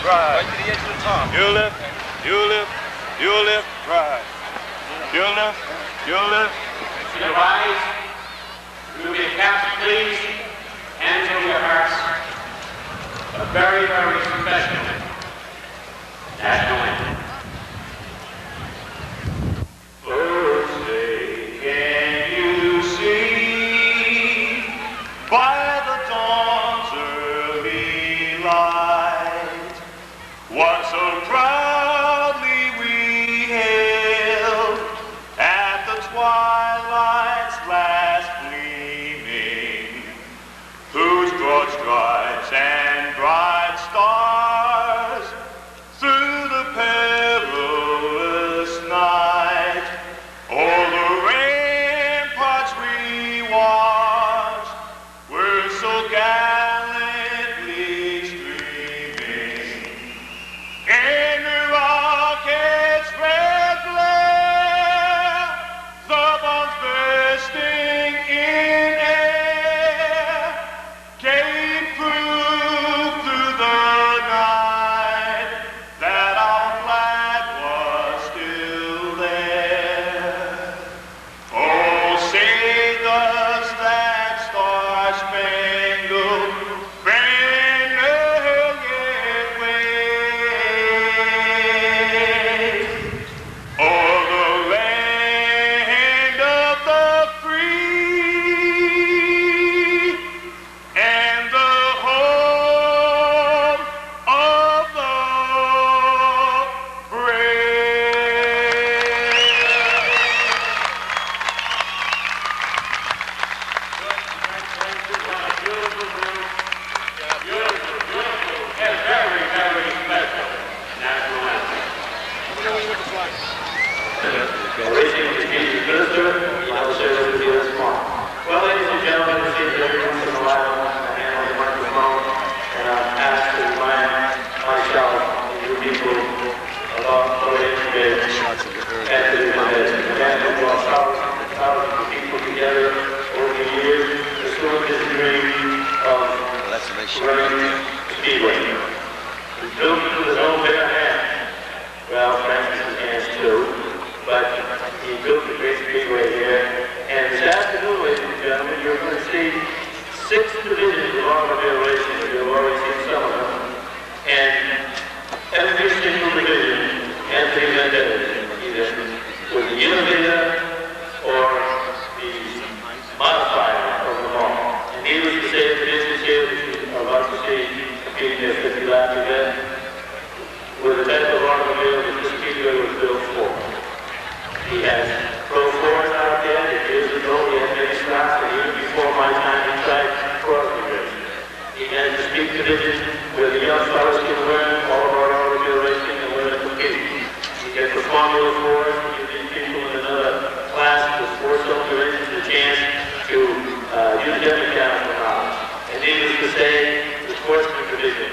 Right to the edge of the top. You lift, right. You lift. To the rise, remove your caps, please, hands over your hearts. A very, very special national anthem. First day, can you see? twilight's last gleaming, whose broad stripes and bright stars through the perilous night o'er the ramparts we watched were so gallantly streaming. In the rocket's red glare, the bombs bursting in air gave proof through the night that our flag was still there. Oh, say does that star-spangled banner yet wave o'er the land of the free and the home of the brave. And very, very special national anthem. Racing Strategic Minister, United States of the U.S. Mark. Well, ladies and gentlemen, it seems every once in a while I hand on the microphone and I'm asked to remind myself and you people about what it is and to the man who brought thousands of people together over the years to pursue his dream of running Speedway. He built it with his own bare hands. Well, Francis' hands too, but he built the great Speedway here. And this afternoon, ladies and gentlemen, you're going to see 6 divisions of automobile racing. You've already seen some of them. And every single division, Anthony Mendez, either was the innovator or the modifier of them all. And needless to say, the business here that you're about to see competing at 50 lap event with the type of automobile that this Speedway was built for. He has Pro 4s out there that years ago he had many stocks, and even before my time he tried cross division. He has the Speed division where the young fellas can learn all about automobile racing and learn to compete. He gets the Formula 4s, he gives these people in another class with 4-cylinder engines a chance to use their mechanical knowledge. And needless to say, the Sportsman division,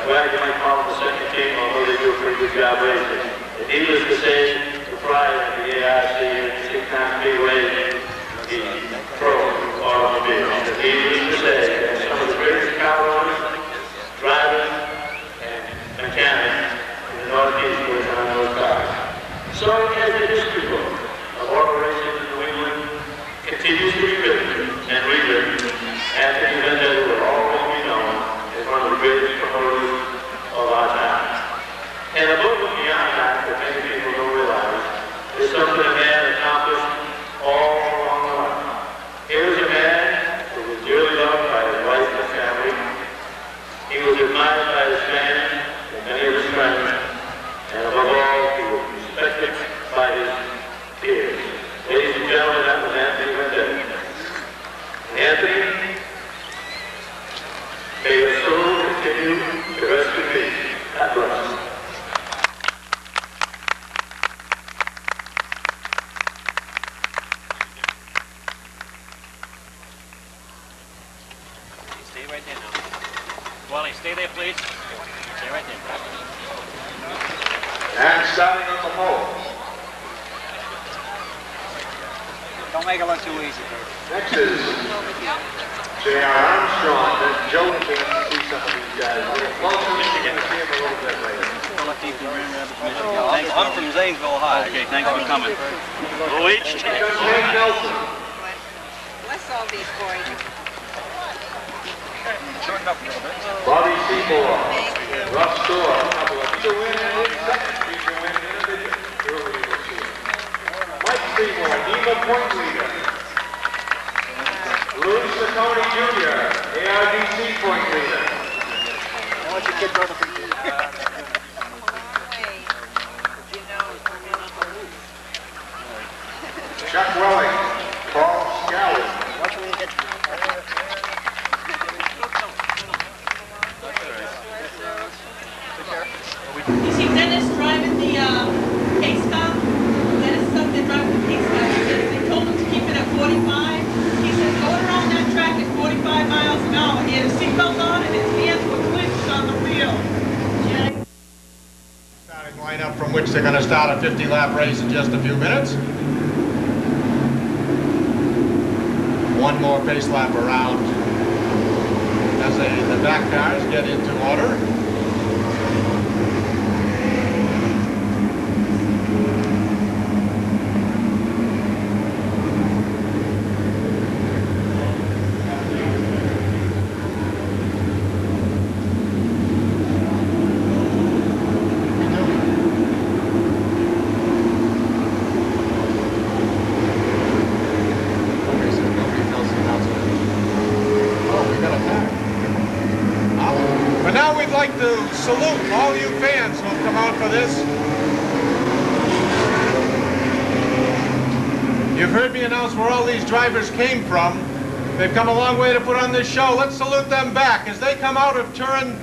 well, you might call them the second team, although they do a pretty good job racing. And needless to say, the pride of the AIC and Seekonk Speedway, the pro automobile. And needless to say, that some of the greatest car owners, drivers, and mechanics in the Northeast working on those cars. So as the history book of auto racing in New England continues to be written and rewritten, Anthony Mendez will always be known as one of the greatest promoters of our time. And above and beyond that, what many people don't realize, is something a man accomplished all along the line. Here's a man who was dearly loved by his wife and family. He was admired by his fans and many of his friends. And above all, he was respected by his peers. Ladies and gentlemen, that was Anthony Mendez. Anthony, may your soul continue to rest in peace. God bless. Stay right there now. Wally, stay there, please. Stay right there. And starting on the pole. Don't make it look too easy, Kurt. Next is J.R. Armstrong. Then Joe came to see some of these guys. We're closer to see him a little bit later. I'm from Zanesville, Ohio. Okay, thanks for coming. Judge Nate Nelson. Bless all these boys. Bobby Seymour. Russ Store. He's a winner in second. He's a winner in a division. Earlier this year. Mike Seymour, NEMA point leader. Lou Saccone Jr., ARDC point leader. I want your kid brother from Chuck Welling, Paul Scally. You see Dennis driving the pace car? Dennis is up there driving the pace car. He says they told him to keep it at 45. He says going around that track at 45 miles an hour. He had a seatbelt on and his hands were clenched on the wheel. Starting lineup from which they're going to start a 50-lap race in just a few minutes. One more pace lap around as the back cars get into order. To salute all you fans who have come out for this. You've heard me announce where all these drivers came from. They've come a long way to put on this show. Let's salute them back as they come out of turn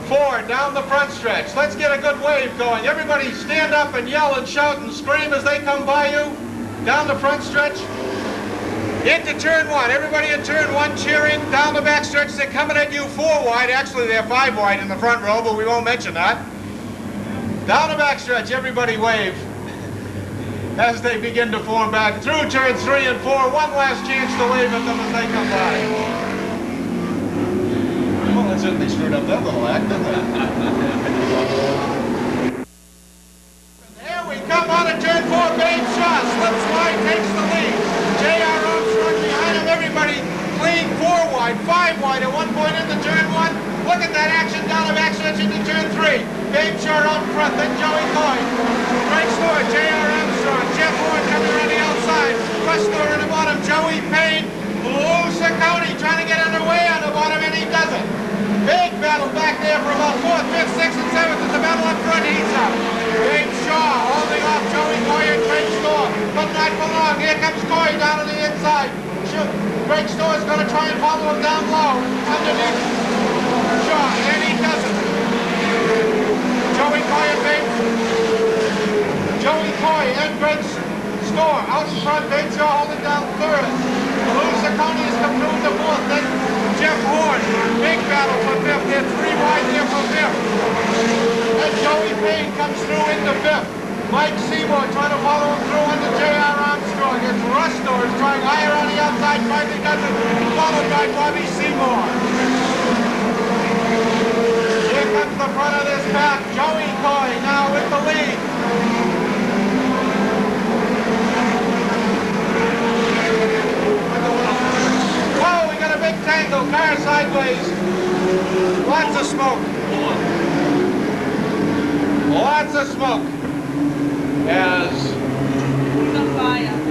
4 down the front stretch. Let's get a good wave going. Everybody stand up and yell and shout and scream as they come by you down the front stretch. Into turn 1. Everybody in turn 1 cheering. Down the back stretch. They're coming at you 4 wide. Actually, they're 5 wide in the front row, but we won't mention that. Down the back stretch, everybody wave as they begin to form back through turns 3 and 4. One last chance to wave at them as they come by. Well, that certainly screwed up that little act, didn't it? There we come on to turn 4. Babe Shaw slips wide, takes the lead. J.R. behind him, everybody clean 4 wide, 5 wide at one point into turn 1. Look at that action down the back stretch into turn 3. Babe Shore out in front, then Joey Coyne. Greg Stewart, J.R. Armstrong, Jeff Ward coming around the outside. Russ Stewart in the bottom, Joey Payne, Lou Seekonk trying to get underway on the bottom, and he doesn't. Big battle back there for about 4th, 5th, 6th, and 7th as the battle up front heats up. Babe Shaw holding off Joey Coyne and Greg Stewart, but not for long. Here comes Coyne down on the inside. Greg Stewart's going to try and follow him down low underneath Shaw, and he doesn't. Joey Coyne and Greg Stewart out in front. Babe Shaw holding down 3rd. Lou Seekonk has come through the 4th. Then Jeff Horn, big battle for 5th. They're 3 wide there for 5th. Then Joey Payne comes through into 5th. Mike Seymour trying to follow him through under J.R. Armstrong. It's Russ Stewart trying higher on the outside, finally doesn't, followed by Bobby Seymour. Here comes the front of this pack. Joey Coyne now with the lead. Whoa, we got a big tangle, car sideways. Lots of smoke. Lots of smoke. As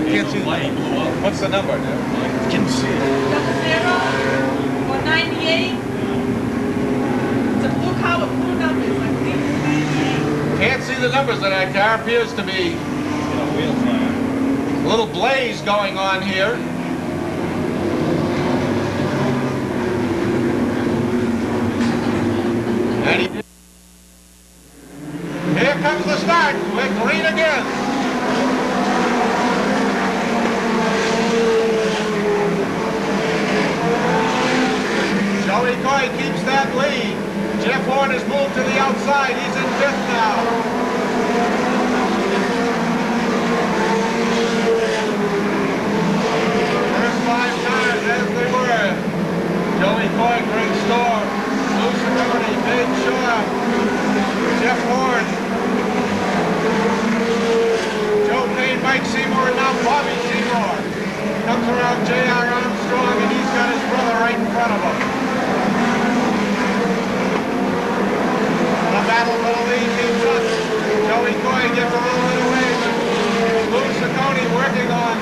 can't see the light. What's the number now? Can't see it. 00-198. It's a blue car with blue numbers, I believe. Can't see the numbers of that car. Appears to be a little blaze going on here. And he did. Here comes the start. We're green again. Joey Coyne keeps that lead. Jeff Horn has moved to the outside. He's in 5th now. First 5 cars as they were. Joey Coyne, Greg Stewart, Lou Seekonk, Babe Shaw, Jeff Horn, Joe Payne, Mike Seymour, and now Bobby Seymour. Comes around J.R. Armstrong, and he's got his brother right in front of him. The battle for the lead keeps up. Joey Coyne gets a little bit away, but Lou Seekonk working on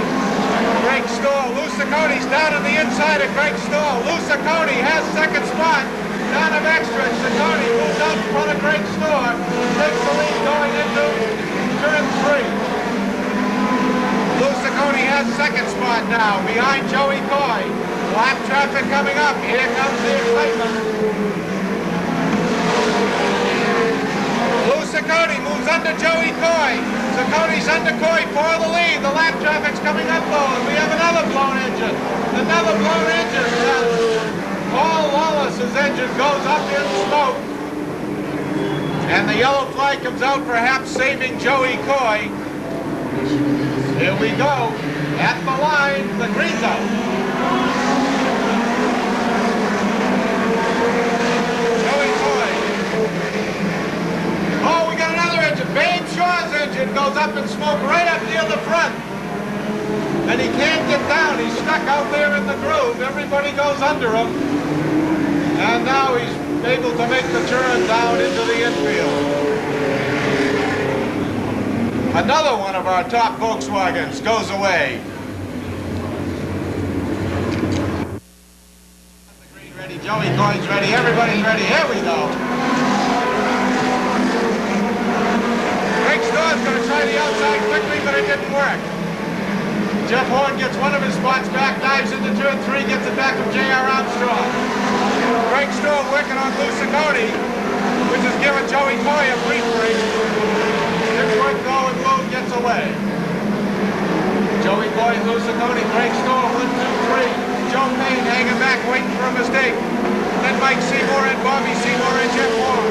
Greg Stewart. Lou Seekonk's down on the inside of Greg Stewart. Lou Seekonk has 2nd spot. Down the backstretch, Seekonk moves out in front of Greg Stewart. Takes the lead going into turn 3. Lou Seekonk has that second spot now, behind Joey Coy. Lap traffic coming up. Here comes the excitement. Lou Seekonk moves under Joey Coy. Seekonk's under Coy for the lead. The lap traffic's coming up though. And we have another blown engine. Another blown engine. Paul Wallace's engine goes up in smoke. And the yellow flag comes out, perhaps saving Joey Coy. Here we go. At the line, the green's out. Joey Coy. Oh, we got another engine. Babe Shaw's engine goes up in smoke right up near the front. And he can't get down. He's stuck out there in the groove. Everybody goes under him. And now he's able to make the turn down into the infield. Another one of our top Volkswagens goes away. Ready, Joey Coy's ready, everybody's ready. Here we go. Greg Storr's going to try the outside quickly, but it didn't work. Jeff Horn gets one of his spots back, dives into turn 3, gets it back from J.R. Armstrong. Greg Storr working on Lou Seekonk, which is giving Joey Coy a brief break. Didn't work though, and Lou gets away. Joey Coy, Lou Seekonk, Greg Storr, 1, 2, 3. Joe Payne hanging back, waiting for a mistake. Then Mike Seymour and Bobby Seymour and Jeff Horn.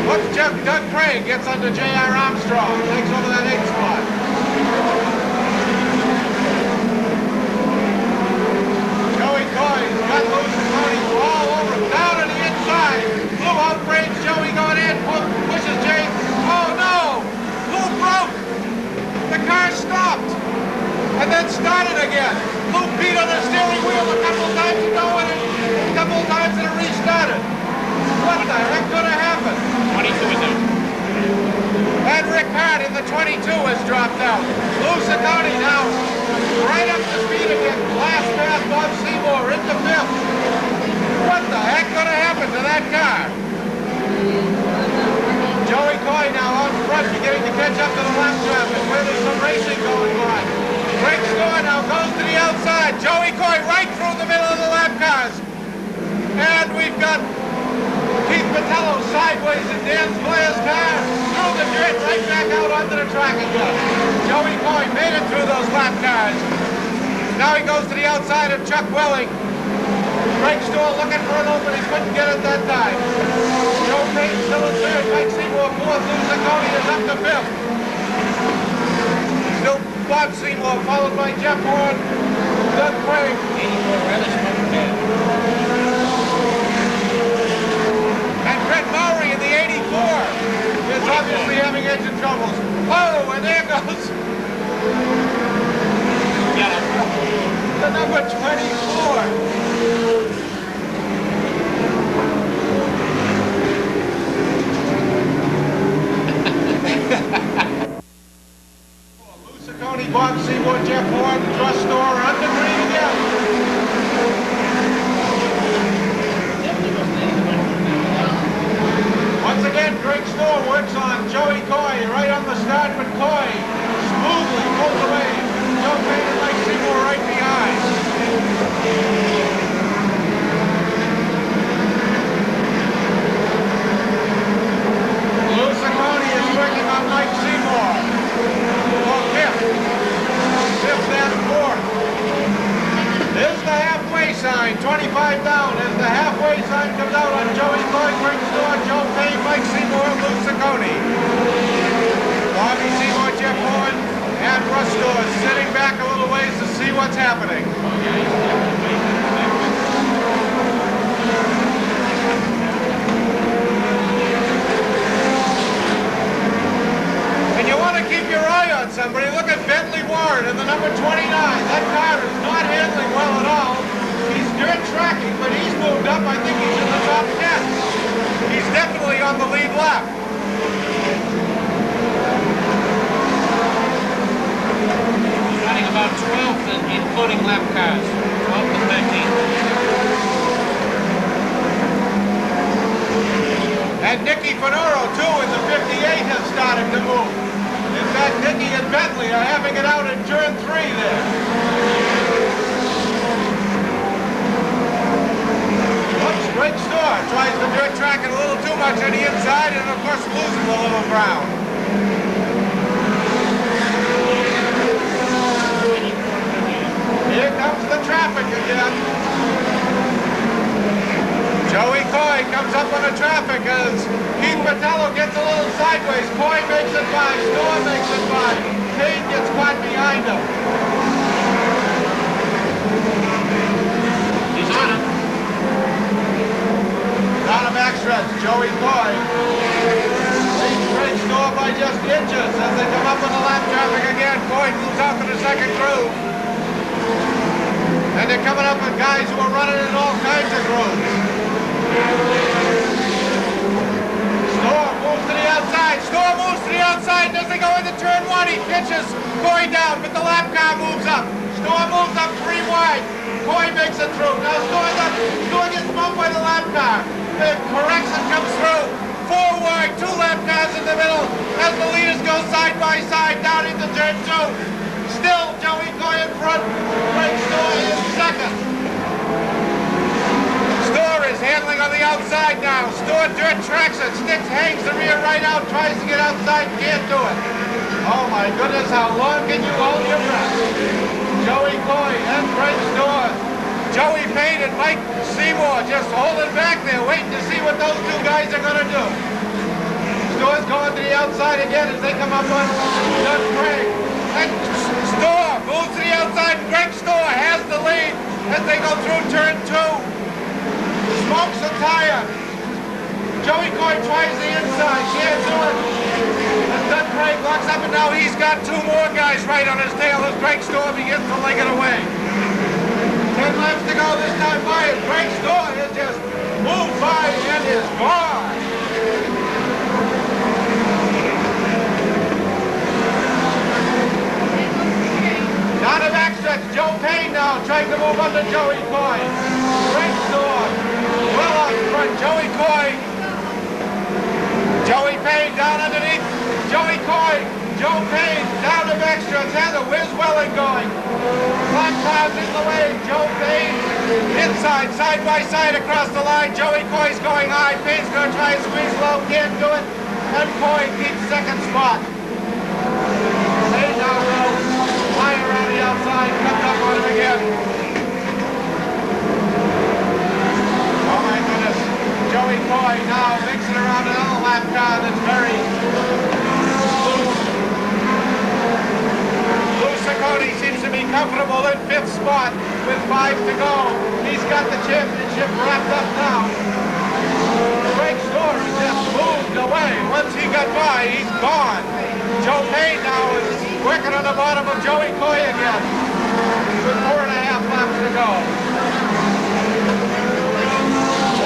What's Doug Craig gets under J.R. Armstrong, takes over that 8th spot. Joey Coy's got Lou Seekonk all over him, down to the inside. Lou outbrakes Joey going in, pushes Jay. Oh no! Lou broke! The car stopped and then started again. Lou beat on the steering wheel a couple times ago and a couple times and it restarted. What the heck could have happened? 22 is out. And Rick Hart in the 22 has dropped out. Lou Seekonk now right up to speed again. Last pass, Bob Seymour into 5th. What the heck could have happened to that car? Joey Coy now out front, beginning to catch up to the lap traffic where there's some racing going on. Greg Storr now goes to the outside. Joey Coy right through the middle of the lap cars. And we've got Keith Patello sideways in Dan Blair's car, through the dirt, right back out onto the track again. Joey Coy made it through those lap cars. Now he goes to the outside of Chuck Welling. Greg Storr looking for an opening, couldn't get it that time. Joe Payne still in 3rd, Mike Seymour 4th, Lou Seekonk is up to 5th. Still Bob Seymour, followed by Jeff Horn, Doug Craig. 84 relish and Brett Mowry in the 84 is obviously having engine troubles. Oh, and there goes the number 24. Lou Seekonk, Bob Seymour, Jeff Horn, Russ Storr under green again. Once again, Greg Storr works on Joey Coy right on the start, but Coy smoothly pulls away. Joe Payne and Mike Seymour right behind. Lou Seekonk is working on Mike Seymour for 5th. 5th and 4th. There's the halfway sign, 25 down. As the halfway sign comes out on Joey Coy, Greg Storr, Joe Payne, Mike Seymour, and Lou Seekonk. Bobby Seymour, Jeff Horn, and Russ Storr sitting back a little ways to see what's happening. And you want to keep your eye on somebody. Look at Bentley Warren in the number 29. That car is not handling well at all. He's dirt tracking, but he's moved up. I think he's in the top 10. He's definitely on the lead lap. Running about 12th, including lap cars. 12th and 13th. And Nicky Finoro, too, in the 58 has started to move. In fact, Nicky and Bentley are having it out in turn 3. three there. Whoops, great store. Tries the dirt track a little too much on the inside and of course loses a little ground. Here comes the traffic again. Joey Coy comes up on the traffic as Keith Patello gets a little sideways. Coy makes it by, Storr makes it by. Payne gets caught behind him. He's on him. Down the backstretch, Joey Coy leads Greg Storr by just inches as they come up on the lap traffic again. Coy moves out to the second groove. And they're coming up with guys who are running in all kinds of grooves. Storr moves to the outside. Storr moves to the outside. Does he go into turn one? He pitches Coy down, but the lap car moves up. Storr moves up 3 wide. Coy makes it through. Now Storr gets bumped by the lap car. The correction comes through. 4 wide, 2 lap cars in the middle as the leaders go side by side down into turn 2. Still Joey Coy in front. Greg Storr is second. Storr is handling on the outside now. Storr dirt tracks it. Sticks, hangs the rear right out, tries to get outside, can't do it. Oh my goodness, how long can you hold your breath? Joey Coy and Greg Storr. Joey Payne and Mike Seymour just holding back there, waiting to see what those 2 guys are going to do. Storr's going to the outside again as they come up on Doug Craig. And Storr moves to the outside, and Greg Storr has the lead as they go through turn 2. Smokes a tire. Joey Coy tries the inside, can't do it. And Doug Craig locks up, and now he's got 2 more guys right on his tail as Greg Storr begins to leg it away. 10 laps to go this time by, and Greg Storr has just moved by and is gone. Down the backstretch, Joe Payne now trying to move under Joey Coy. Greg Storr well out front, Joey Coy. Joey Payne down underneath Joey Coy. Joe Payne down the backstretch, has a whiz welling going. Black cars in the way, Joe Payne inside, side by side across the line. Joey Coy's going high, Payne's going to try and squeeze low, can't do it. And Coy keeps second spot. Payne now goes high around the outside, comes up on him again. Oh my goodness. Joey Coy now mixing around another lap car that's very loose. Seekonk seems to be comfortable in 5th spot with 5 to go. He's got the championship wrapped up now. Greg Storr just moved away. Once he got by, he's gone. Joe Payne now is working on the bottom of Joey Coy again with 4.5 laps to go.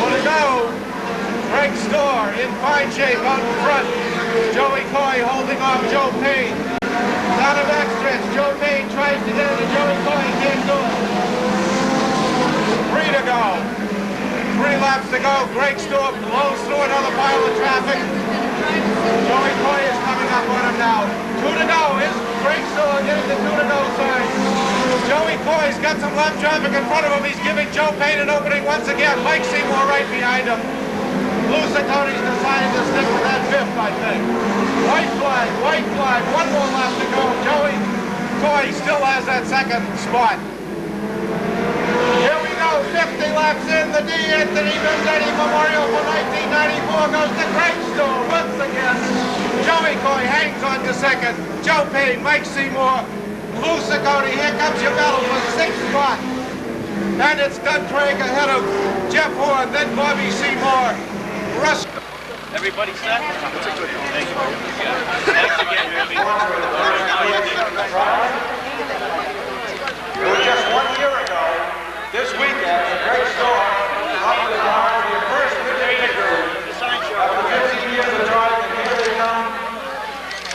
4 to go. Greg Storr in fine shape out in front. Joey Coy holding off Joe Payne. Down the backstretch, Joe Payne tries to get into Joey Coy, can't do it. 3 to go. 3 laps to go. Greg Storr blows through another pile of traffic. Joey Coy is coming up on him now. 2 to go. Is Greg Storr getting the 2 to go sign? Joey Coy's got some lap traffic in front of him. He's giving Joe Payne an opening once again. Mike Seymour right behind him. Seekonk's decided to stick with that 5th, I think. White flag, 1 more lap to go. Joey Coy still has that 2nd spot. Here we go, 50 laps in. The D. Anthony Vendetti Memorial for 1994 goes to Greg Storr once again. Joey Coy hangs on to 2nd. Joe Payne, Mike Seymour, Seekonk. Here comes your medal for 6th spot. And it's Doug Craig ahead of Jeff Horn, then Bobby Seymour. Russ. Everybody set? Thank you. Thanks again, Herbie. Just 1 year ago, this weekend, Greg Storr up the car for your first victory. After 15 years of driving, here they come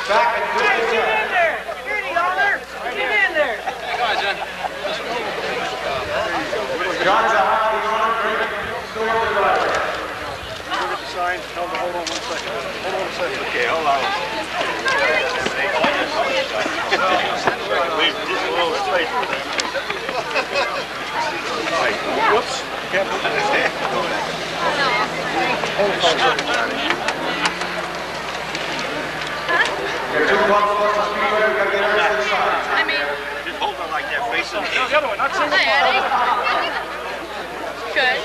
back at 50. Get in there! You're the owner! Get in there! Come on, John. John's the owner, Greg Storr the driver. Sign. Hold on 1 second. Hold on a second. Okay, hold on. Leave just a little space for them. Whoops. Careful. Just hold on like that, face them. No, the other one, not single file. Good.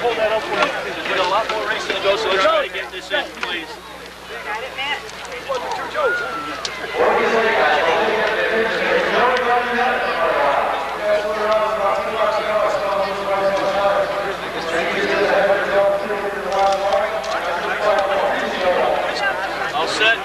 Hold that up for me. There's a lot more racing to go, so let's try to get this in, please. Got it, Matt? All set?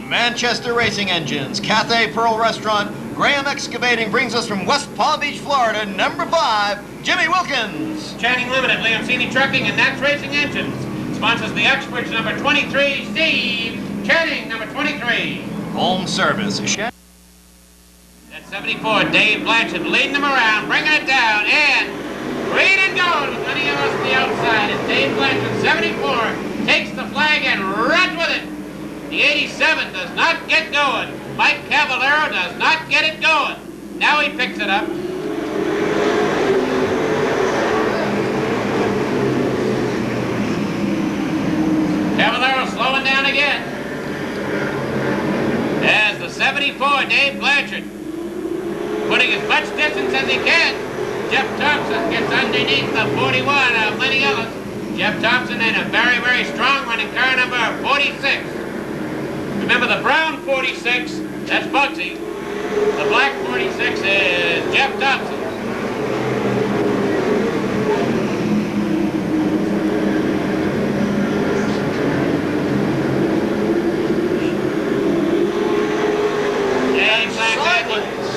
Manchester Racing Engines, Cathay Pearl Restaurant, Graham Excavating brings us from West Palm Beach, Florida, number 5, Jimmy Wilkins. Channing Limited, Leoncini Trucking, and Nats Racing Engines. Sponsors the Uxbridge, number 23, Steve Channing, number 23. Home Service. At 74, Dave Blanchard leading them around, bringing it down, and green and gold with many of us on the outside. And Dave Blanchard, 74, takes the flag and runs with it. The 87 does not get going. Mike Cavallero does not get it going. Now he picks it up. Cavallero slowing down again. As the 74, Dave Blanchard, putting as much distance as he can. Jeff Thompson gets underneath the 41 of Lenny Ellis. Jeff Thompson in a very, very strong running car, number 46. Remember the brown 46, that's Bugsy. The black 46 is Jeff Thompson.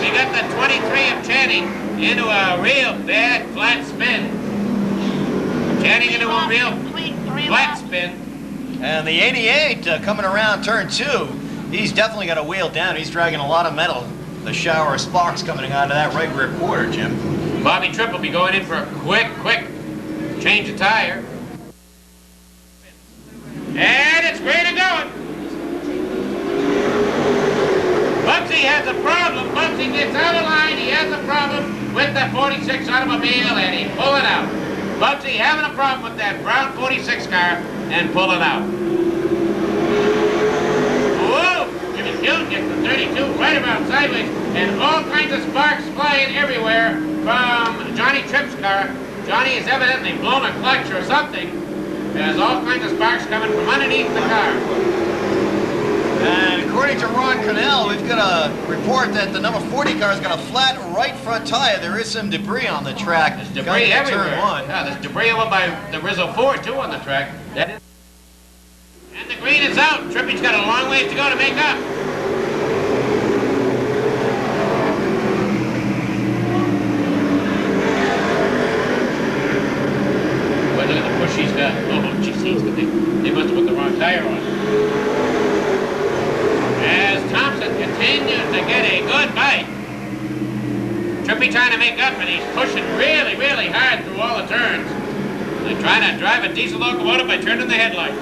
We got the 23 of Channing into a real bad flat spin. Channing into a real flat spin. And the 88 coming around turn 2, he's definitely got a wheel down. He's dragging a lot of metal. The shower of sparks coming out of that right rear quarter, Jim. Bobby Tripp will be going in for a quick change of tire. And it's great and going. Bugsy has a problem. Bugsy gets out of line. He has a problem with the 46 automobile, and he pull it out. Bugsy having a problem with that brown 46 car and pulling out. Whoa! Jimmy Kuhn gets the 32 right about sideways, and all kinds of sparks flying everywhere from Johnny Tripp's car. Johnny has evidently blown a clutch or something. There's all kinds of sparks coming from underneath the car. And according to Ron Connell, we've got a report that the number 40 car's got a flat right front tire. There is some debris on the track. There's debris everywhere. Turn 1. Yeah, there's debris over by the Rizzo Ford, too, on the track. That is. And the green is out. Trippy's got a long ways to go to make up. Well, look at the push he's got. Oh, geez, they must have put the wrong tire on. As Thompson continues to get a good bite. Trippy trying to make up, and he's pushing really, really hard through all the turns. They're trying to drive a diesel locomotive by turning the headlight.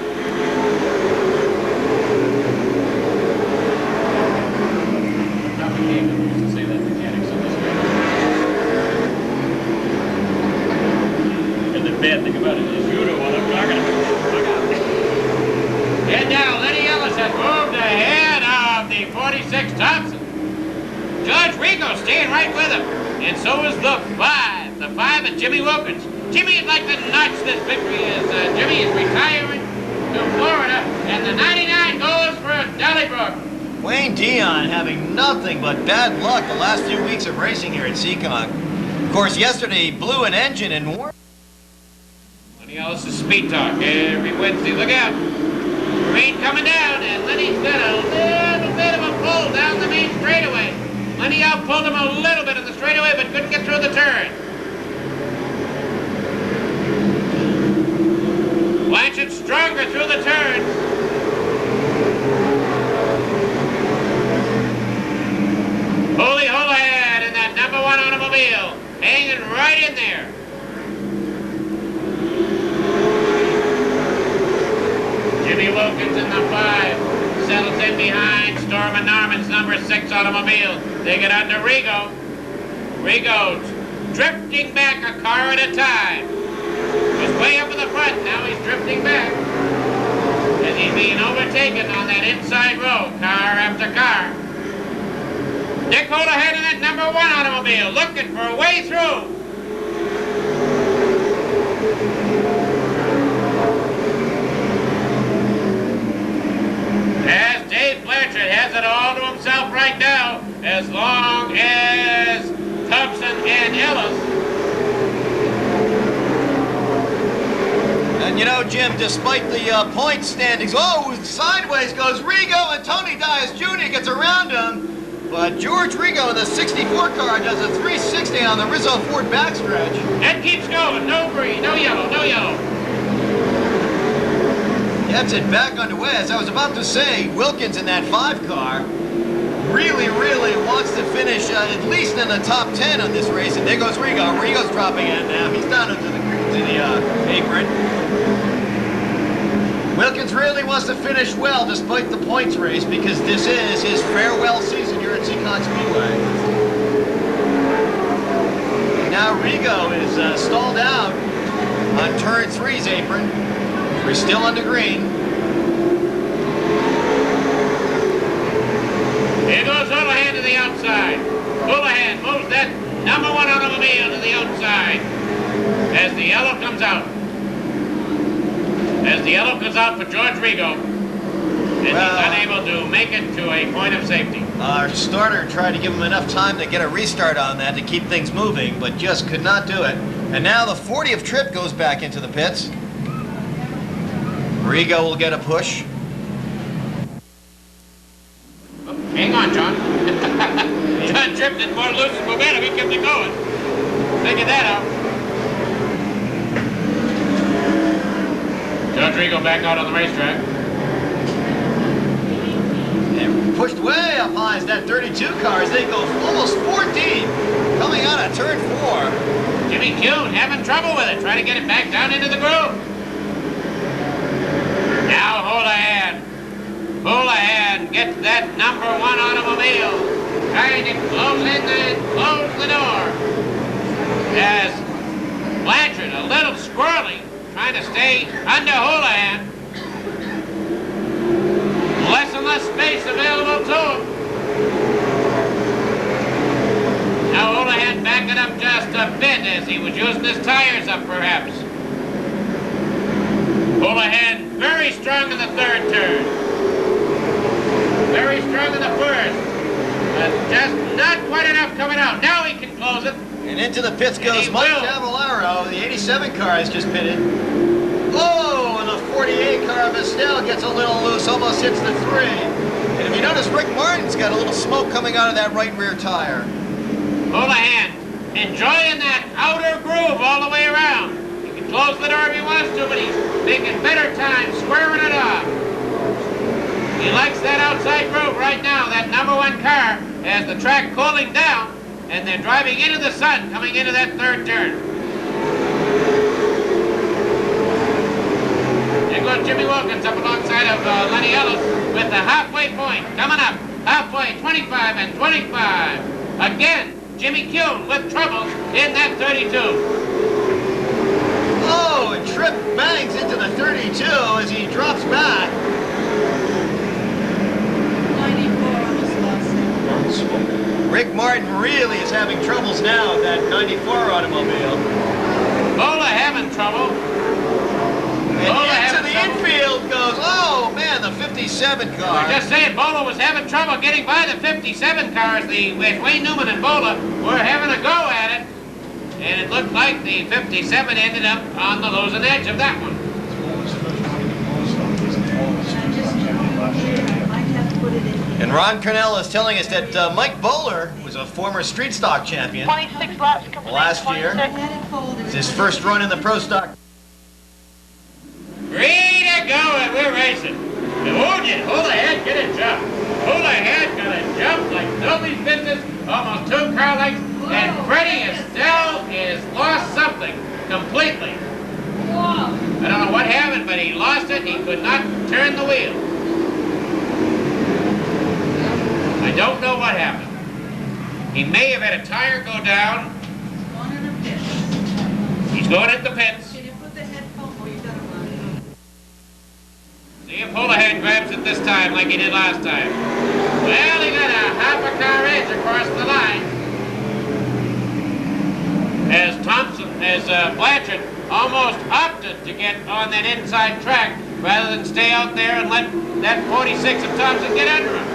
And the bad thing about it is you know what I'm talking about. And now Lenny Ellis has moved ahead of the 46 Thompson. George Rico staying right with him. And so is the 5. The 5 of Jimmy Wilkins. Jimmy would like to notch this victory as Jimmy is retiring to Florida. And the 99 goes for Donnybrook. Wayne Dion having nothing but bad luck the last few weeks of racing here at Seekonk. Of course, yesterday he blew an engine and warned. Lenny Ellis' Speed Talk every Wednesday. Look out. Green coming down, and Lenny's got a little bit of a pull down the main straightaway. Lenny outpulled him a little bit in the straightaway, but couldn't get through the turn. stronger through the turn. Holy Houlihan in that number 1 automobile, hanging right in there. Jimmy Wilkins in the 5, settles in behind Storm and Norman's number 6 automobile. They get under Rigo. Rigo's drifting back a car at a time. Was way up in the front, now he's drifting back. As he's being overtaken on that inside row, car after car. Nick Houlihan in that number 1 automobile, looking for a way through. As Dave Blanchard has it all to himself right now, as long as Thompson and Ellis. And you know, Jim, despite the point standings, sideways goes Rigo, and Tony Dias Jr. gets around him. But George Rigo in the 64 car does a 360 on the Rizzo Ford backstretch. That keeps going. No green, no yellow, no yellow. Gets it back underway. As I was about to say, Wilkins in that 5 car really wants to finish at least in the top 10 on this race. And there goes Rigo. Rigo's dropping in now. He's down into the apron. Wilkins really wants to finish well despite the points race, because this is his farewell season here at Seekonk Speedway. Now Rigo is stalled out on turn 3's apron. We're still on the green. Here goes Houlihan to the outside. Houlihan moves that number 1 automobile to the outside as the yellow comes out. As the yellow comes out for George Rigo, and he's unable to make it to a point of safety. Our starter tried to give him enough time to get a restart on that to keep things moving, but just could not do it. And now the 40th trip goes back into the pits. Rigo will get a push. Oh, hang on, John. John drifted more loose momentum. He kept it going. Figure that out. George Rigo back out on the racetrack. And pushed way up high as that 32 car as they go almost 14 coming out of turn 4. Jimmy Kuhn having trouble with it, trying to get it back down into the groove. Now Houlihan. Houlihan gets that number 1 automobile. Trying to close the door. As Blanchard, a little squirrely, trying to stay under Houlihan. Less and less space available to him. Now Houlihan backing up just a bit as he was using his tires up perhaps. Houlihan very strong in the 3rd turn. Very strong in the 1st. But just not quite enough coming out. Now he can close it. And into the pits goes Mike Cavallaro. The 87 car has just pitted. Oh, and the 48 car of Estelle gets a little loose, almost hits the 3. And if you notice, Rick Martin's got a little smoke coming out of that right rear tire. Houlihan enjoying that outer groove all the way around. He can close the door if he wants to, but he's making better time squaring it off. He likes that outside groove right now, that number 1 car, as the track cooling down, and they're driving into the sun, coming into that 3rd turn. There goes Jimmy Wilkins up alongside of Lenny Ellis with the halfway point, coming up, halfway, 25 and 25. Again, Jimmy Kuhn with troubles in that 32. Oh, and Tripp bangs into the 32 as he drops back. 94 almost lost. Rick Martin really is having troubles now with that 94 automobile. Bola having trouble. And into the infield goes, oh man, the 57 car. We're just saying Bola was having trouble getting by the 57 cars. With Wayne Newman and Bola were having a go at it. And it looked like the 57 ended up on the losing edge of that one. And Ron Cornell is telling us that Mike Bowler was a former street stock champion 26 laps complete. last year. It's his first run in the Pro Stock. Great did Houlihan get a jump. Houlihan got a jump like nobody's business, almost 2 car lengths, and Freddie Estelle is lost something completely. I don't know what happened, but he lost it. He could not turn the wheel. I don't know what happened. He may have had a tire go down. He's going at the pits. See if Houlihan grabs it this time like he did last time. Well, he got a half a car edge across the line. As Blanchard almost opted to get on that inside track rather than stay out there and let that 46 of Thompson get under him.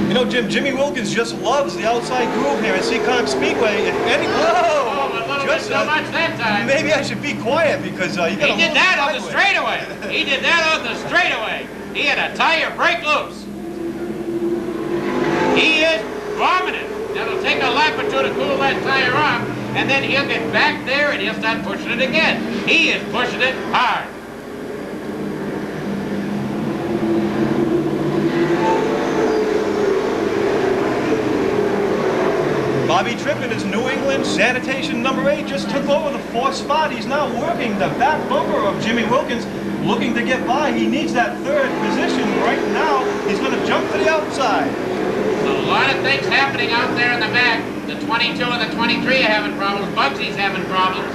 You know, Jim, Jimmy Wilkins just loves the outside groove here at Seekonk Speedway. If any, a little bit so much that time. Maybe I should be quiet because you got. He did that on the straightaway. He did that on the straightaway. He had a tire break loose. He is bombing it. That'll take a lap or two to cool that tire off, and then he'll get back there and he'll start pushing it again. He is pushing it hard. Bobby Tripp in his New England Sanitation number 8 just took over the 4th spot. He's now working the back bumper of Jimmy Wilkins, looking to get by. He needs that 3rd position right now. He's going to jump to the outside. A lot of things happening out there in the back. The 22 and the 23 are having problems. Bugsy's having problems.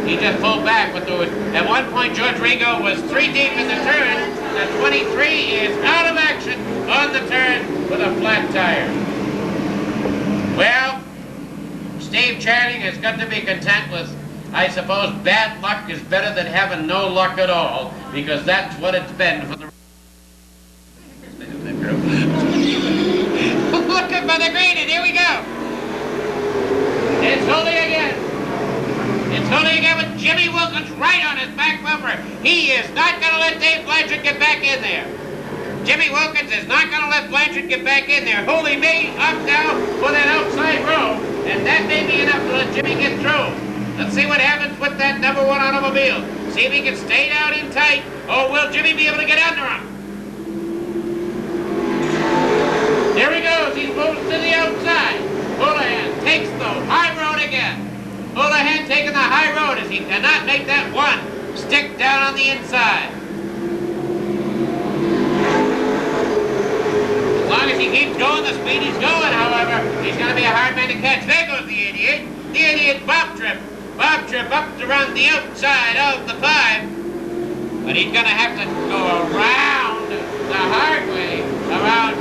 He just pulled back, but there was, at one point George Ringo was 3 deep in the turn. The 23 is out of action on the turn with a flat tire. Well, Steve Channing has got to be content with, I suppose, bad luck is better than having no luck at all, because that's what it's been for the... Looking for the green, and here we go. It's Hooley again. It's Hooley again with Jimmy Wilkins right on his back bumper. He is not going to let Dave Blanchard get back in there. Jimmy Wilkins is not going to let Blanchard get back in there. Hooley may up now for that outside row, and that may be enough to let Jimmy get through. Let's see what happens with that number 1 automobile. See if he can stay down in tight, or will Jimmy be able to get under him? Here he goes. He's moving to the outside. Houlihan takes the high road again. Houlihan taking the high road as he cannot make that 1 stick down on the inside. As long as he keeps going the speed he's going, however, he's going to be a hard man to catch. There goes the idiot. The idiot Bob Tripp. Bob Tripp up around the outside of the 5. But he's going to have to go around the hard way, around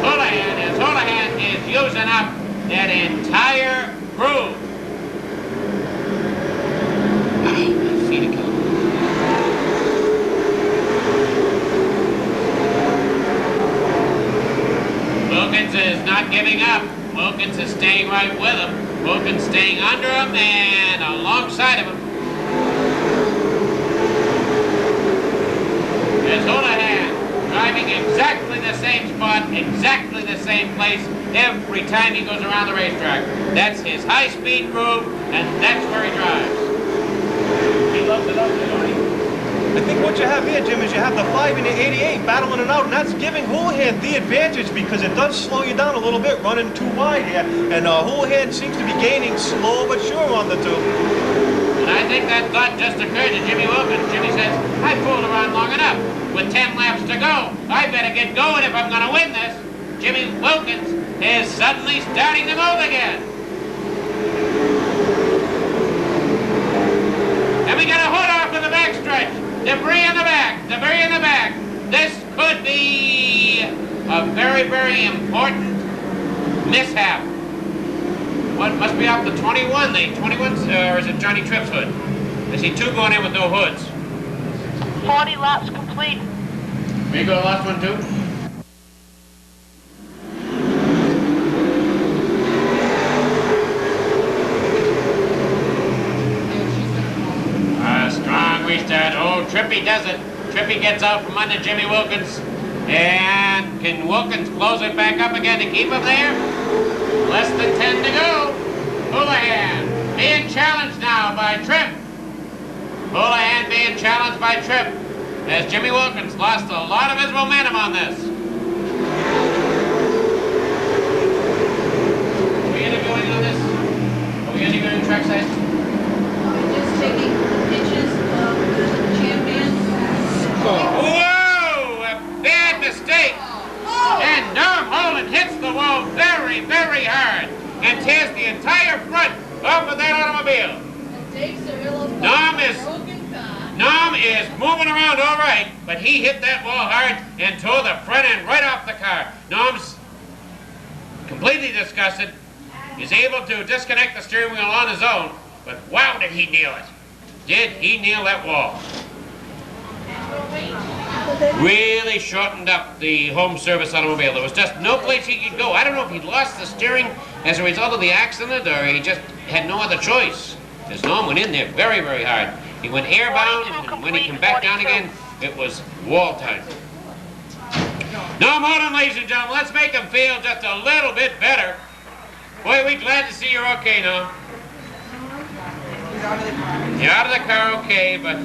Houlihan, as Houlihan is using up that entire groove. Oh, Seekonk. Wilkins is not giving up. Wilkins is staying right with him. Wilkins staying under him and alongside of him. There's Houlihan driving exactly the same spot, exactly the same place every time he goes around the racetrack. That's his high-speed groove, and that's where he drives. He loves it up there, don't he? I think what you have here, Jim, is you have the 5 and the 88 battling it out, and that's giving Houlihan the advantage because it does slow you down a little bit running too wide here. And Houlihan seems to be gaining slow but sure on the 2. And I think that thought just occurred to Jimmy Wilkins. Jimmy says, I fooled around long enough. With 10 laps to go, I better get going if I'm going to win this. Jimmy Wilkins is suddenly starting to move again. And we got a hood off in the backstretch. Debris in the back, debris in the back. This could be a very, very important mishap. What must be off the 21? The 21's, or is it Johnny Tripp's hood? I see 2 going in with no hoods. 40 laps complete. We go last one too? Strong restart. Oh, Trippy does it. Trippy gets out from under Jimmy Wilkins. And can Wilkins close it back up again to keep him there? Less than 10 to go. Houlihan being challenged now by Tripp. Houlihan being challenged by Tripp as Jimmy Wilkins lost a lot of his momentum on this. Are we interviewing on this? Are we interviewing trackside? Just taking pictures of the champions. Whoa! A bad mistake! And Norm Holland hits the wall very, very hard and tears the entire front off of that automobile. Norm is moving around all right, but he hit that wall hard and tore the front end right off the car. Norm's completely disgusted. He's able to disconnect the steering wheel on his own, but wow, did he nail it. Did he nail that wall. Really shortened up the home service automobile. There was just no place he could go. I don't know if he'd lost the steering as a result of the accident or he just had no other choice. Because Norm went in there very, very hard. He went airbound, and when he came back down again, it was wall time. Norm Holland, ladies and gentlemen, let's make him feel just a little bit better. Boy, we're glad to see you're okay, Norm. You're out of the car okay, but...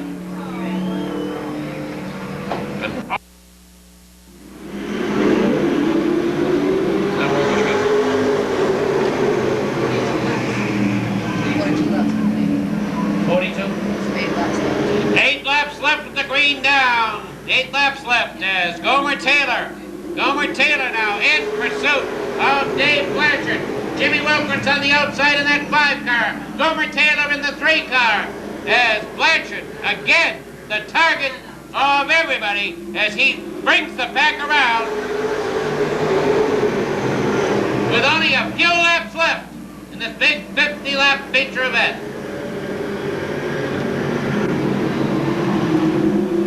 8 laps left with the green down. 8 laps left as Gomer Taylor now in pursuit of Dave Blanchard. Jimmy Wilkins on the outside in that 5 car. Gomer Taylor in the 3 car as Blanchard, again, the target of everybody as he brings the pack around with only a few laps left in this big 50-lap feature event.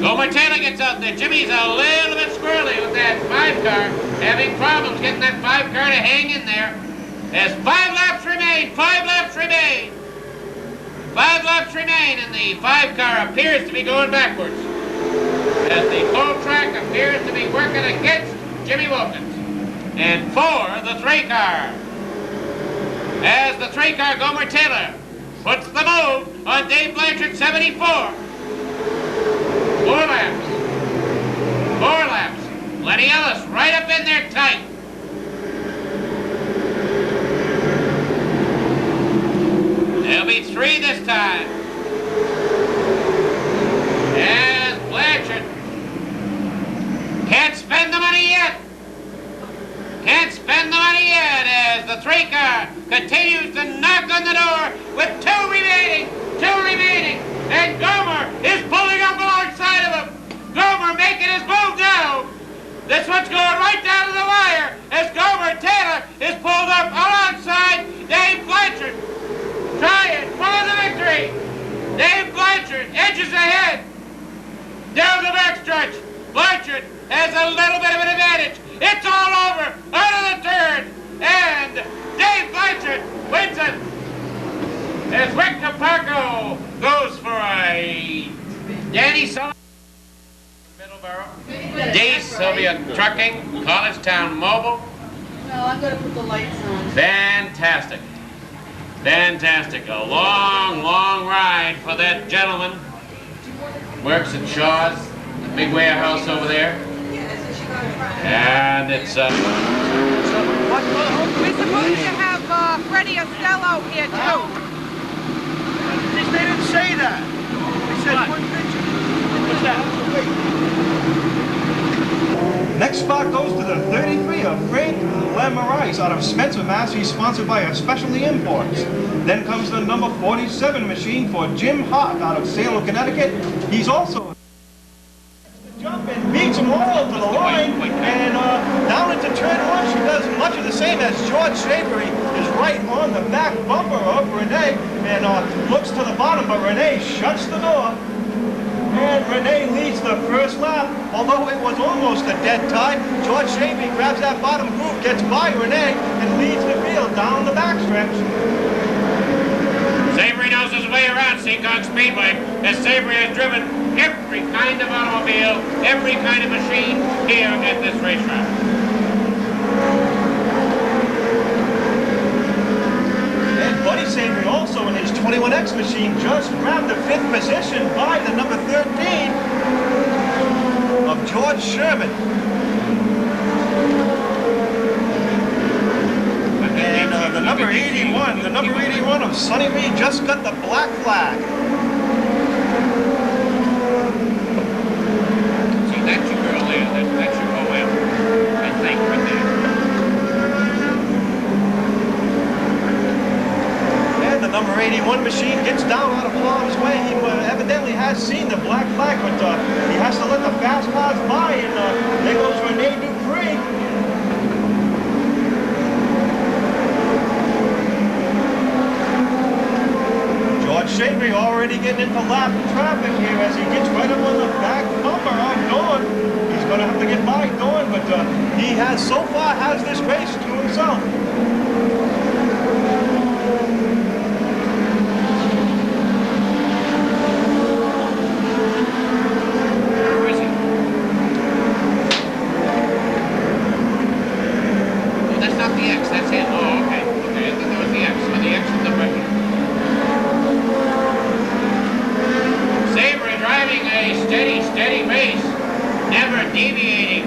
Gomer Taylor gets out there. Jimmy's a little bit squirrely with that 5 car, having problems getting that 5 car to hang in there. As 5 laps remain, 5 laps remain. 5 laps remain, and the 5 car appears to be going backwards. As the full track appears to be working against Jimmy Wilkins. And for the 3 car. As the 3 car, Gomer Taylor puts the move on Dave Blanchard, 74. 4 laps. 4 laps. Lenny Ellis right up in there tight. There'll be 3 this time. As Blanchard can't spend the money yet. Can't spend the money yet as the 3 car continues to knock on the door with 2 remaining. 2 remaining. And Gomer is pulling up alongside of him. Gomer making his move now. This one's going right down to the wire as Gomer Taylor is pulled up alongside Dave Blanchard. Trying for the victory. Dave Blanchard edges ahead. Down the backstretch. Blanchard has a little bit of an advantage. It's all over. Out of the turn. And Dave Blanchard wins it. As Rick Caparco goes for a Danny Sullivan, Middleborough, D. Sylvia Trucking, Collegetown Mobile. No, I'm going to put the lights on. Fantastic. Fantastic. A long, long ride for that gentleman. Works at Shaw's, the big warehouse over there. And it's... We're supposed to have Freddie Ostello here, too. They didn't say that. They said one picture. What's that? Next spot goes to the 33 of Frank Lemarais out of Spencer, Mass. He's sponsored by Specialty Imports. Then comes the number 47 machine for Jim Hart out of Salem, Connecticut. He's also jump and beats them all to the line, and down into turn 1 she does much of the same as George Shavery is right on the back bumper of Renee and looks to the bottom, but Renee shuts the door. And Renee leads the first lap, although it was almost a dead tie. George Shavery grabs that bottom groove, gets by Renee, and leads the field down the backstretch. Savory knows his way around Seekonk Speedway, as Savory has driven every kind of automobile, every kind of machine here at this racetrack. And Buddy 21X machine just grabbed the 5th position by the number 13 of George Sherman. And the number 81 of Sonny Reed just got the black flag. See, that's your girl there. That's your OM. I think right there. And the number 81 machine gets down out of harm's way. He evidently has seen the black flag, but he has to let the fast cars by, and there goes Rene Dupree. George Shavery already getting into lap traffic here as he gets right up on the back bumper of Dawn. He's going to have to get by Dawn, but he has so far has this race to himself. Where is he? Oh, that's not the X, that's him. Oh, okay. Okay, I thought that was the X. So the X is the record. Sabre driving a steady race, never deviating,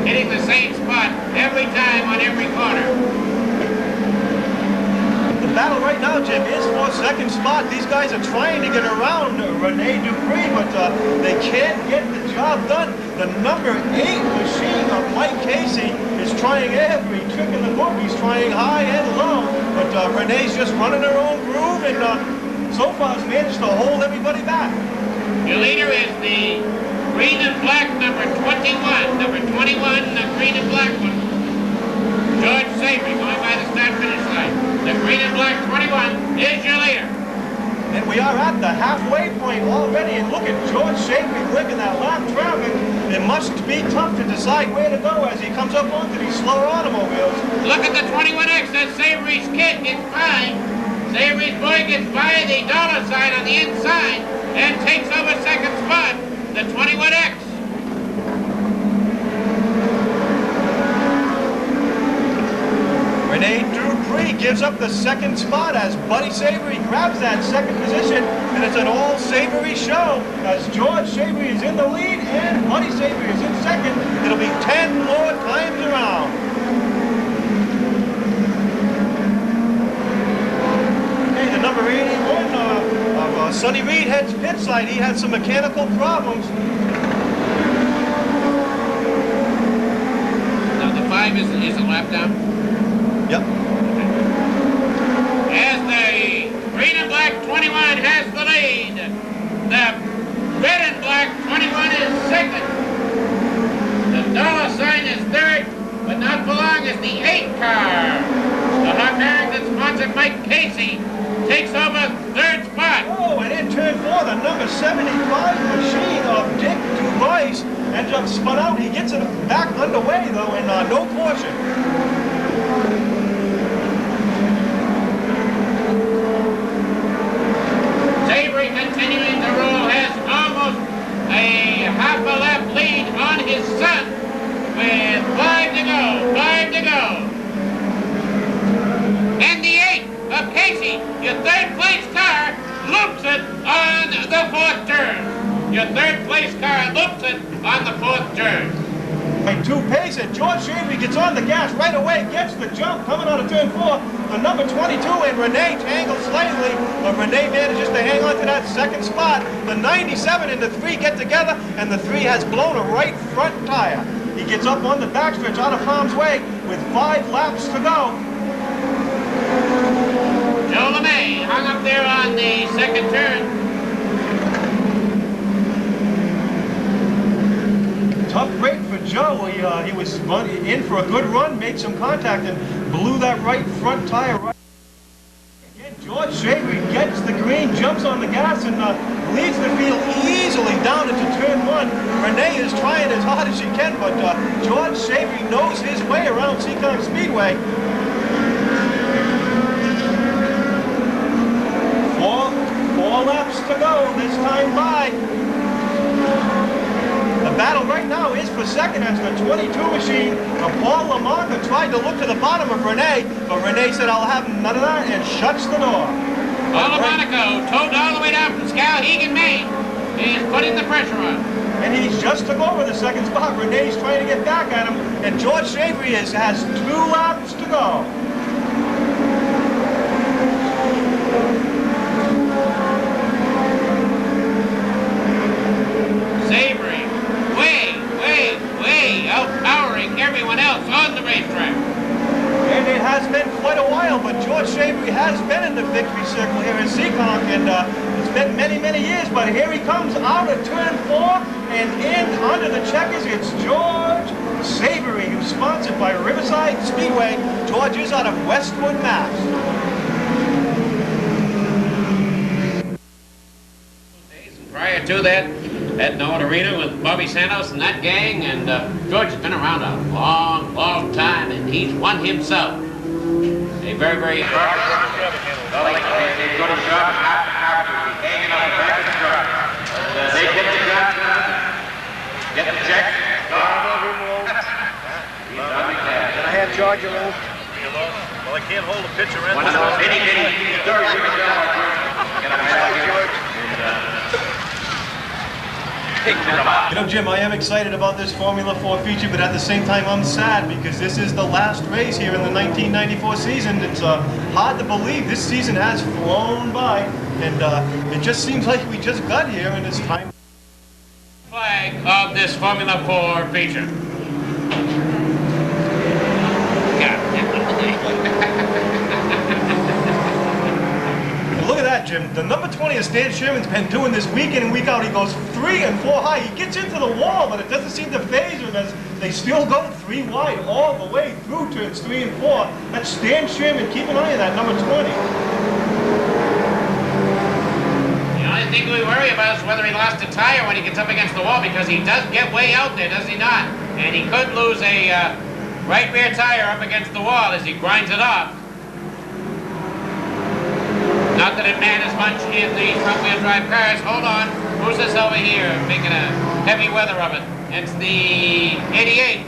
hitting the same spot every time on every corner. The battle right now, Jim, is for second spot. These guys are trying to get around Rene Dupree, but they can't get the job done. The number 8 machine of Mike Casey is trying every trick in the book. He's trying high and low, but Renee's just running her own groove, and so far has managed to hold everybody back. Your leader is the green and black number 21. Number 21, the green and black one. George Sabre going by the start-finish line. The green and black 21 is your leader. And we are at the halfway point already, and look at George Shavery breaking that lap traffic. It must be tough to decide where to go as he comes up onto these slower automobiles. Look at the 21X, that's Sabre's kid gets by. Sabre's boy gets by the dollar sign on the inside and takes over second spot, the 21X. Rene Dupree gives up the second spot as Buddy Savery grabs that second position, and it's an all Savery show as George Savery is in the lead and Buddy Savery is in second. It'll be 10 more times around. Okay, the number 81 of Sonny Reed heads pit side. He had some mechanical problems. Now the 5 is a lap down? Yep. As the green and black 21 has the lead, the red and black 21 is second. The dollar sign is third, but not for long as the 8 car. The Hawk Harrington sponsored Mike Casey takes over third spot. Oh, and in turn 4, the number 75 machine of Dick Duvice ends up spun out. He gets it back underway though, and no caution. Sabre continuing to roll, has almost a half a lap lead on his son with 5 to go. And the 8 of Casey, your third place car, loops it on the 4th turn. Your third place car loops it on the 4th turn. By 2 pace, and George Shavry gets on the gas right away, gets the jump coming out of turn 4. The number 22 and Rene tangle slightly, but Rene manages to hang on to that second spot. The 97 and the 3 get together, and the 3 has blown a right front tire. He gets up on the backstretch out of harm's way with 5 laps to go. Joe LeMay hung up there on the second turn. Tough break for Joe. He was in for a good run, made some contact, and blew that right front tire right. Again, George Shavry gets the green, jumps on the gas, and leads the field easily down into turn 1. Rene is trying as hard as she can, but George Shavry knows his way around Seekonk Speedway. 4 laps to go, this time by. The battle right now is for second as the 22 machine of Paul LaMarca tried to look to the bottom of Rene, but Rene said, "I'll have none of that," and shuts the door. All of Monaco, towed all the way down from Skowhegan, Maine, is putting the pressure on. And he just took over the second spot. Renee's trying to get back at him, and George Shavery has 2 laps to go. Savory, way outpowering everyone else on the racetrack. And it has been quite a while, but George Shavery has been in the victory circle here in Seekonk, and it's been many, many years, but here he comes out of turn 4, and in under the checkers, it's George Shavery, who's sponsored by Riverside Speedway. George is out of Westwood, Mass. Prior to that, at Noah Arena with Bobby Santos and that gang, and George has been around a long, long time, and he's won himself a very, very good job hanging on the back of the truck. They get the job done, get the check. Can I have George alone? Well, I can't hold a picture in. One of those itty-bitty stories. You know, Jim, I am excited about this Formula 4 feature, but at the same time, I'm sad because this is the last race here in the 1994 season. It's hard to believe this season has flown by, and it just seems like we just got here, and it's time. Flag of this Formula 4 feature. Look at that, Jim. The number 20 of Stan Sherman's been doing this week in and week out. He goes 3 and 4 high. He gets into the wall, but it doesn't seem to phase him as they still go 3 wide all the way through turns 3 and 4. That's Stan Sherman. Keep an eye on that, number 20. The only thing we worry about is whether he lost a tire when he gets up against the wall, because he does get way out there, does he not? And he could lose a right rear tire up against the wall as he grinds it off. Not that it matters much in the front-wheel drive cars. Hold on. Who's this over here making a heavy weather of it? It's the 88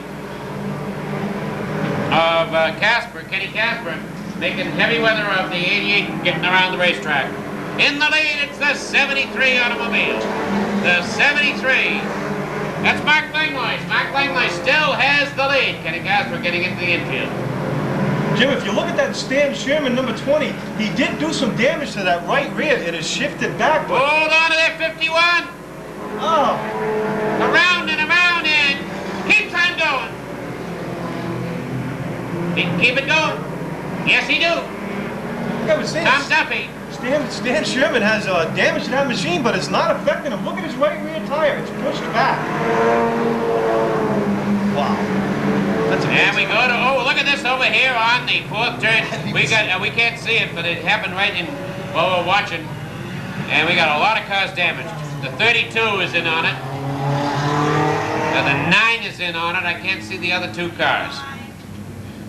of Casper, Kenny Casper, making heavy weather of the 88 getting around the racetrack. In the lead, it's the 73 automobile. The 73. That's Mark Langlois. Mark Langlois still has the lead. Kenny Casper getting into the infield. Jim, if you look at that Stan Sherman, number 20, he did do some damage to that right rear. It has shifted back, but... Hold on to that 51. Oh. Around and keeps on going. Keep it going. Yes, he do. Tom Duffy. Stan Sherman has damage to that machine, but it's not affecting him. Look at his right rear tire. It's pushed back. Wow. And we go to, oh, look at this over here on the 4th turn. We can't see it, but it happened right in while we're watching. And we got a lot of cars damaged. The 32 is in on it. The 9 is in on it. I can't see the other 2 cars.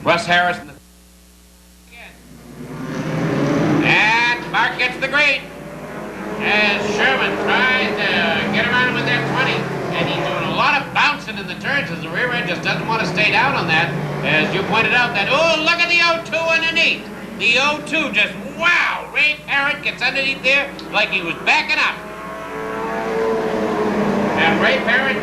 Russ Harris and the... And Mark gets the green. As Sherman tries to get around him with that 20. And he's doing a lot of bouncing in the turns as the rear end just doesn't want to stay down on that. As you pointed out that, oh, look at the 02 underneath. The 02 just, wow, Ray Parrott gets underneath there like he was backing up. And Ray Parrott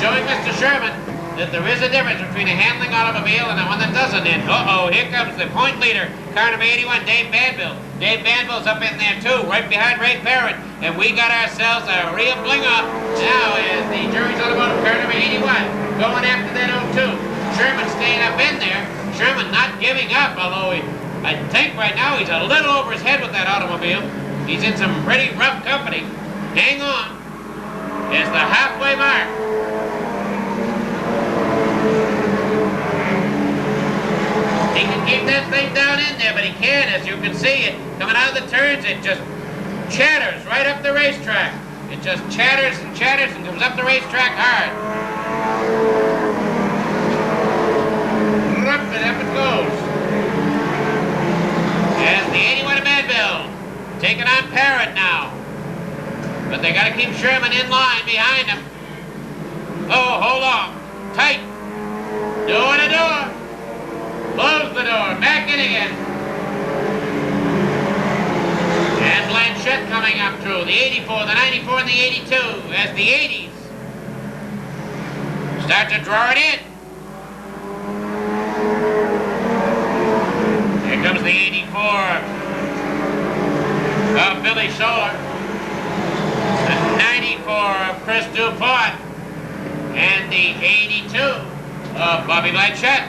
showing Mr. Sherman that there is a difference between a handling automobile and the one that doesn't. And uh-oh, here comes the point leader, car number 81, Dave Banville. Dave Banville's up in there too, right behind Ray Parrott. And we got ourselves a real bling-up now as the Jury's Automotive car number 81 going after that 02. Sherman staying up in there. Sherman not giving up, although I think right now he's a little over his head with that automobile. He's in some pretty rough company. Hang on. It's the halfway mark. He can keep that thing down in there, but he can't, as you can see it. Coming out of the turns, it just chatters right up the racetrack. It just chatters and comes up the racetrack hard. And up it goes. As the 81 of Manville taking on Parrott now. But they got to keep Sherman in line behind him. Oh, hold on. Tight. Door to door. Close the door. Back in again. the 84, the 94, and the 82 as the 80s start to draw it in. Here comes the 84 of Billy Scholler, the 94 of Chris DuPont, and the 82 of Bobby Blanchett,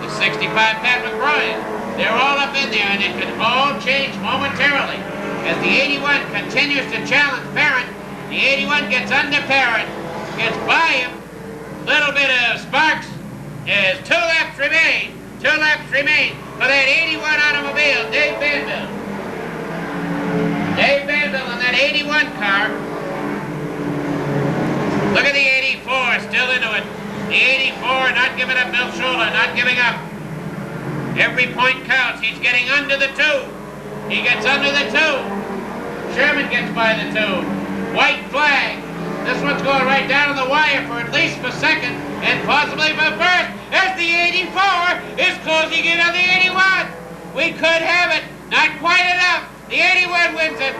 the 65 Pat McBride. They're all up in there, and it could all change momentarily. As the 81 continues to challenge Parent, the 81 gets under Parent, gets by him. Little bit of sparks. There's 2 laps remain. 2 laps remain for that 81 automobile, Dave Banville. Dave Banville in that 81 car. Look at the 84, still into it. The 84 not giving up, Bill Scholler not giving up. Every point counts. He's getting under the 2. He gets under the 2. Sherman gets by the 2. White flag. This one's going right down to the wire for at least for second and possibly for first as the 84 is closing in on the 81. We could have it. Not quite enough. The 81 wins it.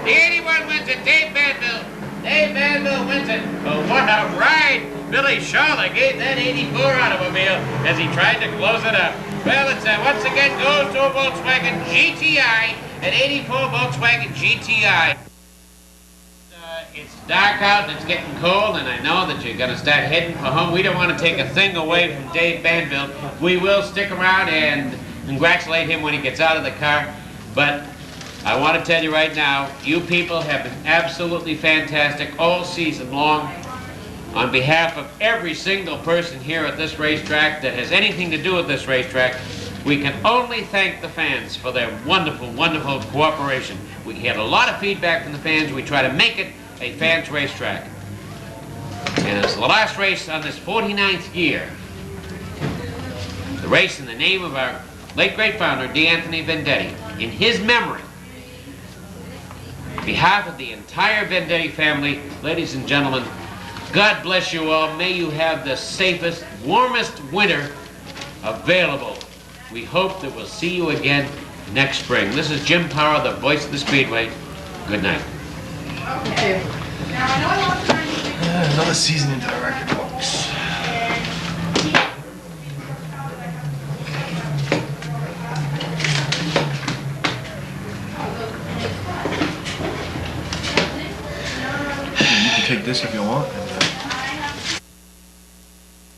The 81 wins it. Dave Banville. Dave Banville wins it. Oh, what a ride Billy Scholler gave that 84 automobile as he tried to close it up. Well, it's once again goes to a Volkswagen GTI, an 84 Volkswagen GTI. It's dark out and it's getting cold, and I know that you're going to start heading for home. We don't want to take a thing away from Dave Banville. We will stick around and congratulate him when he gets out of the car. But I want to tell you right now, you people have been absolutely fantastic all season long. On behalf of every single person here at this racetrack that has anything to do with this racetrack, we can only thank the fans for their wonderful, wonderful cooperation. We had a lot of feedback from the fans. We try to make it a fans racetrack. And it's the last race on this 49th year. The race in the name of our late great founder, D. Anthony Vendetti. In his memory, on behalf of the entire Vendetti family, ladies and gentlemen, God bless you all. May you have the safest, warmest winter available. We hope that we'll see you again next spring. This is Jim Power, the voice of the Speedway. Good night. Okay. Another season into the record books. You can take this if you want.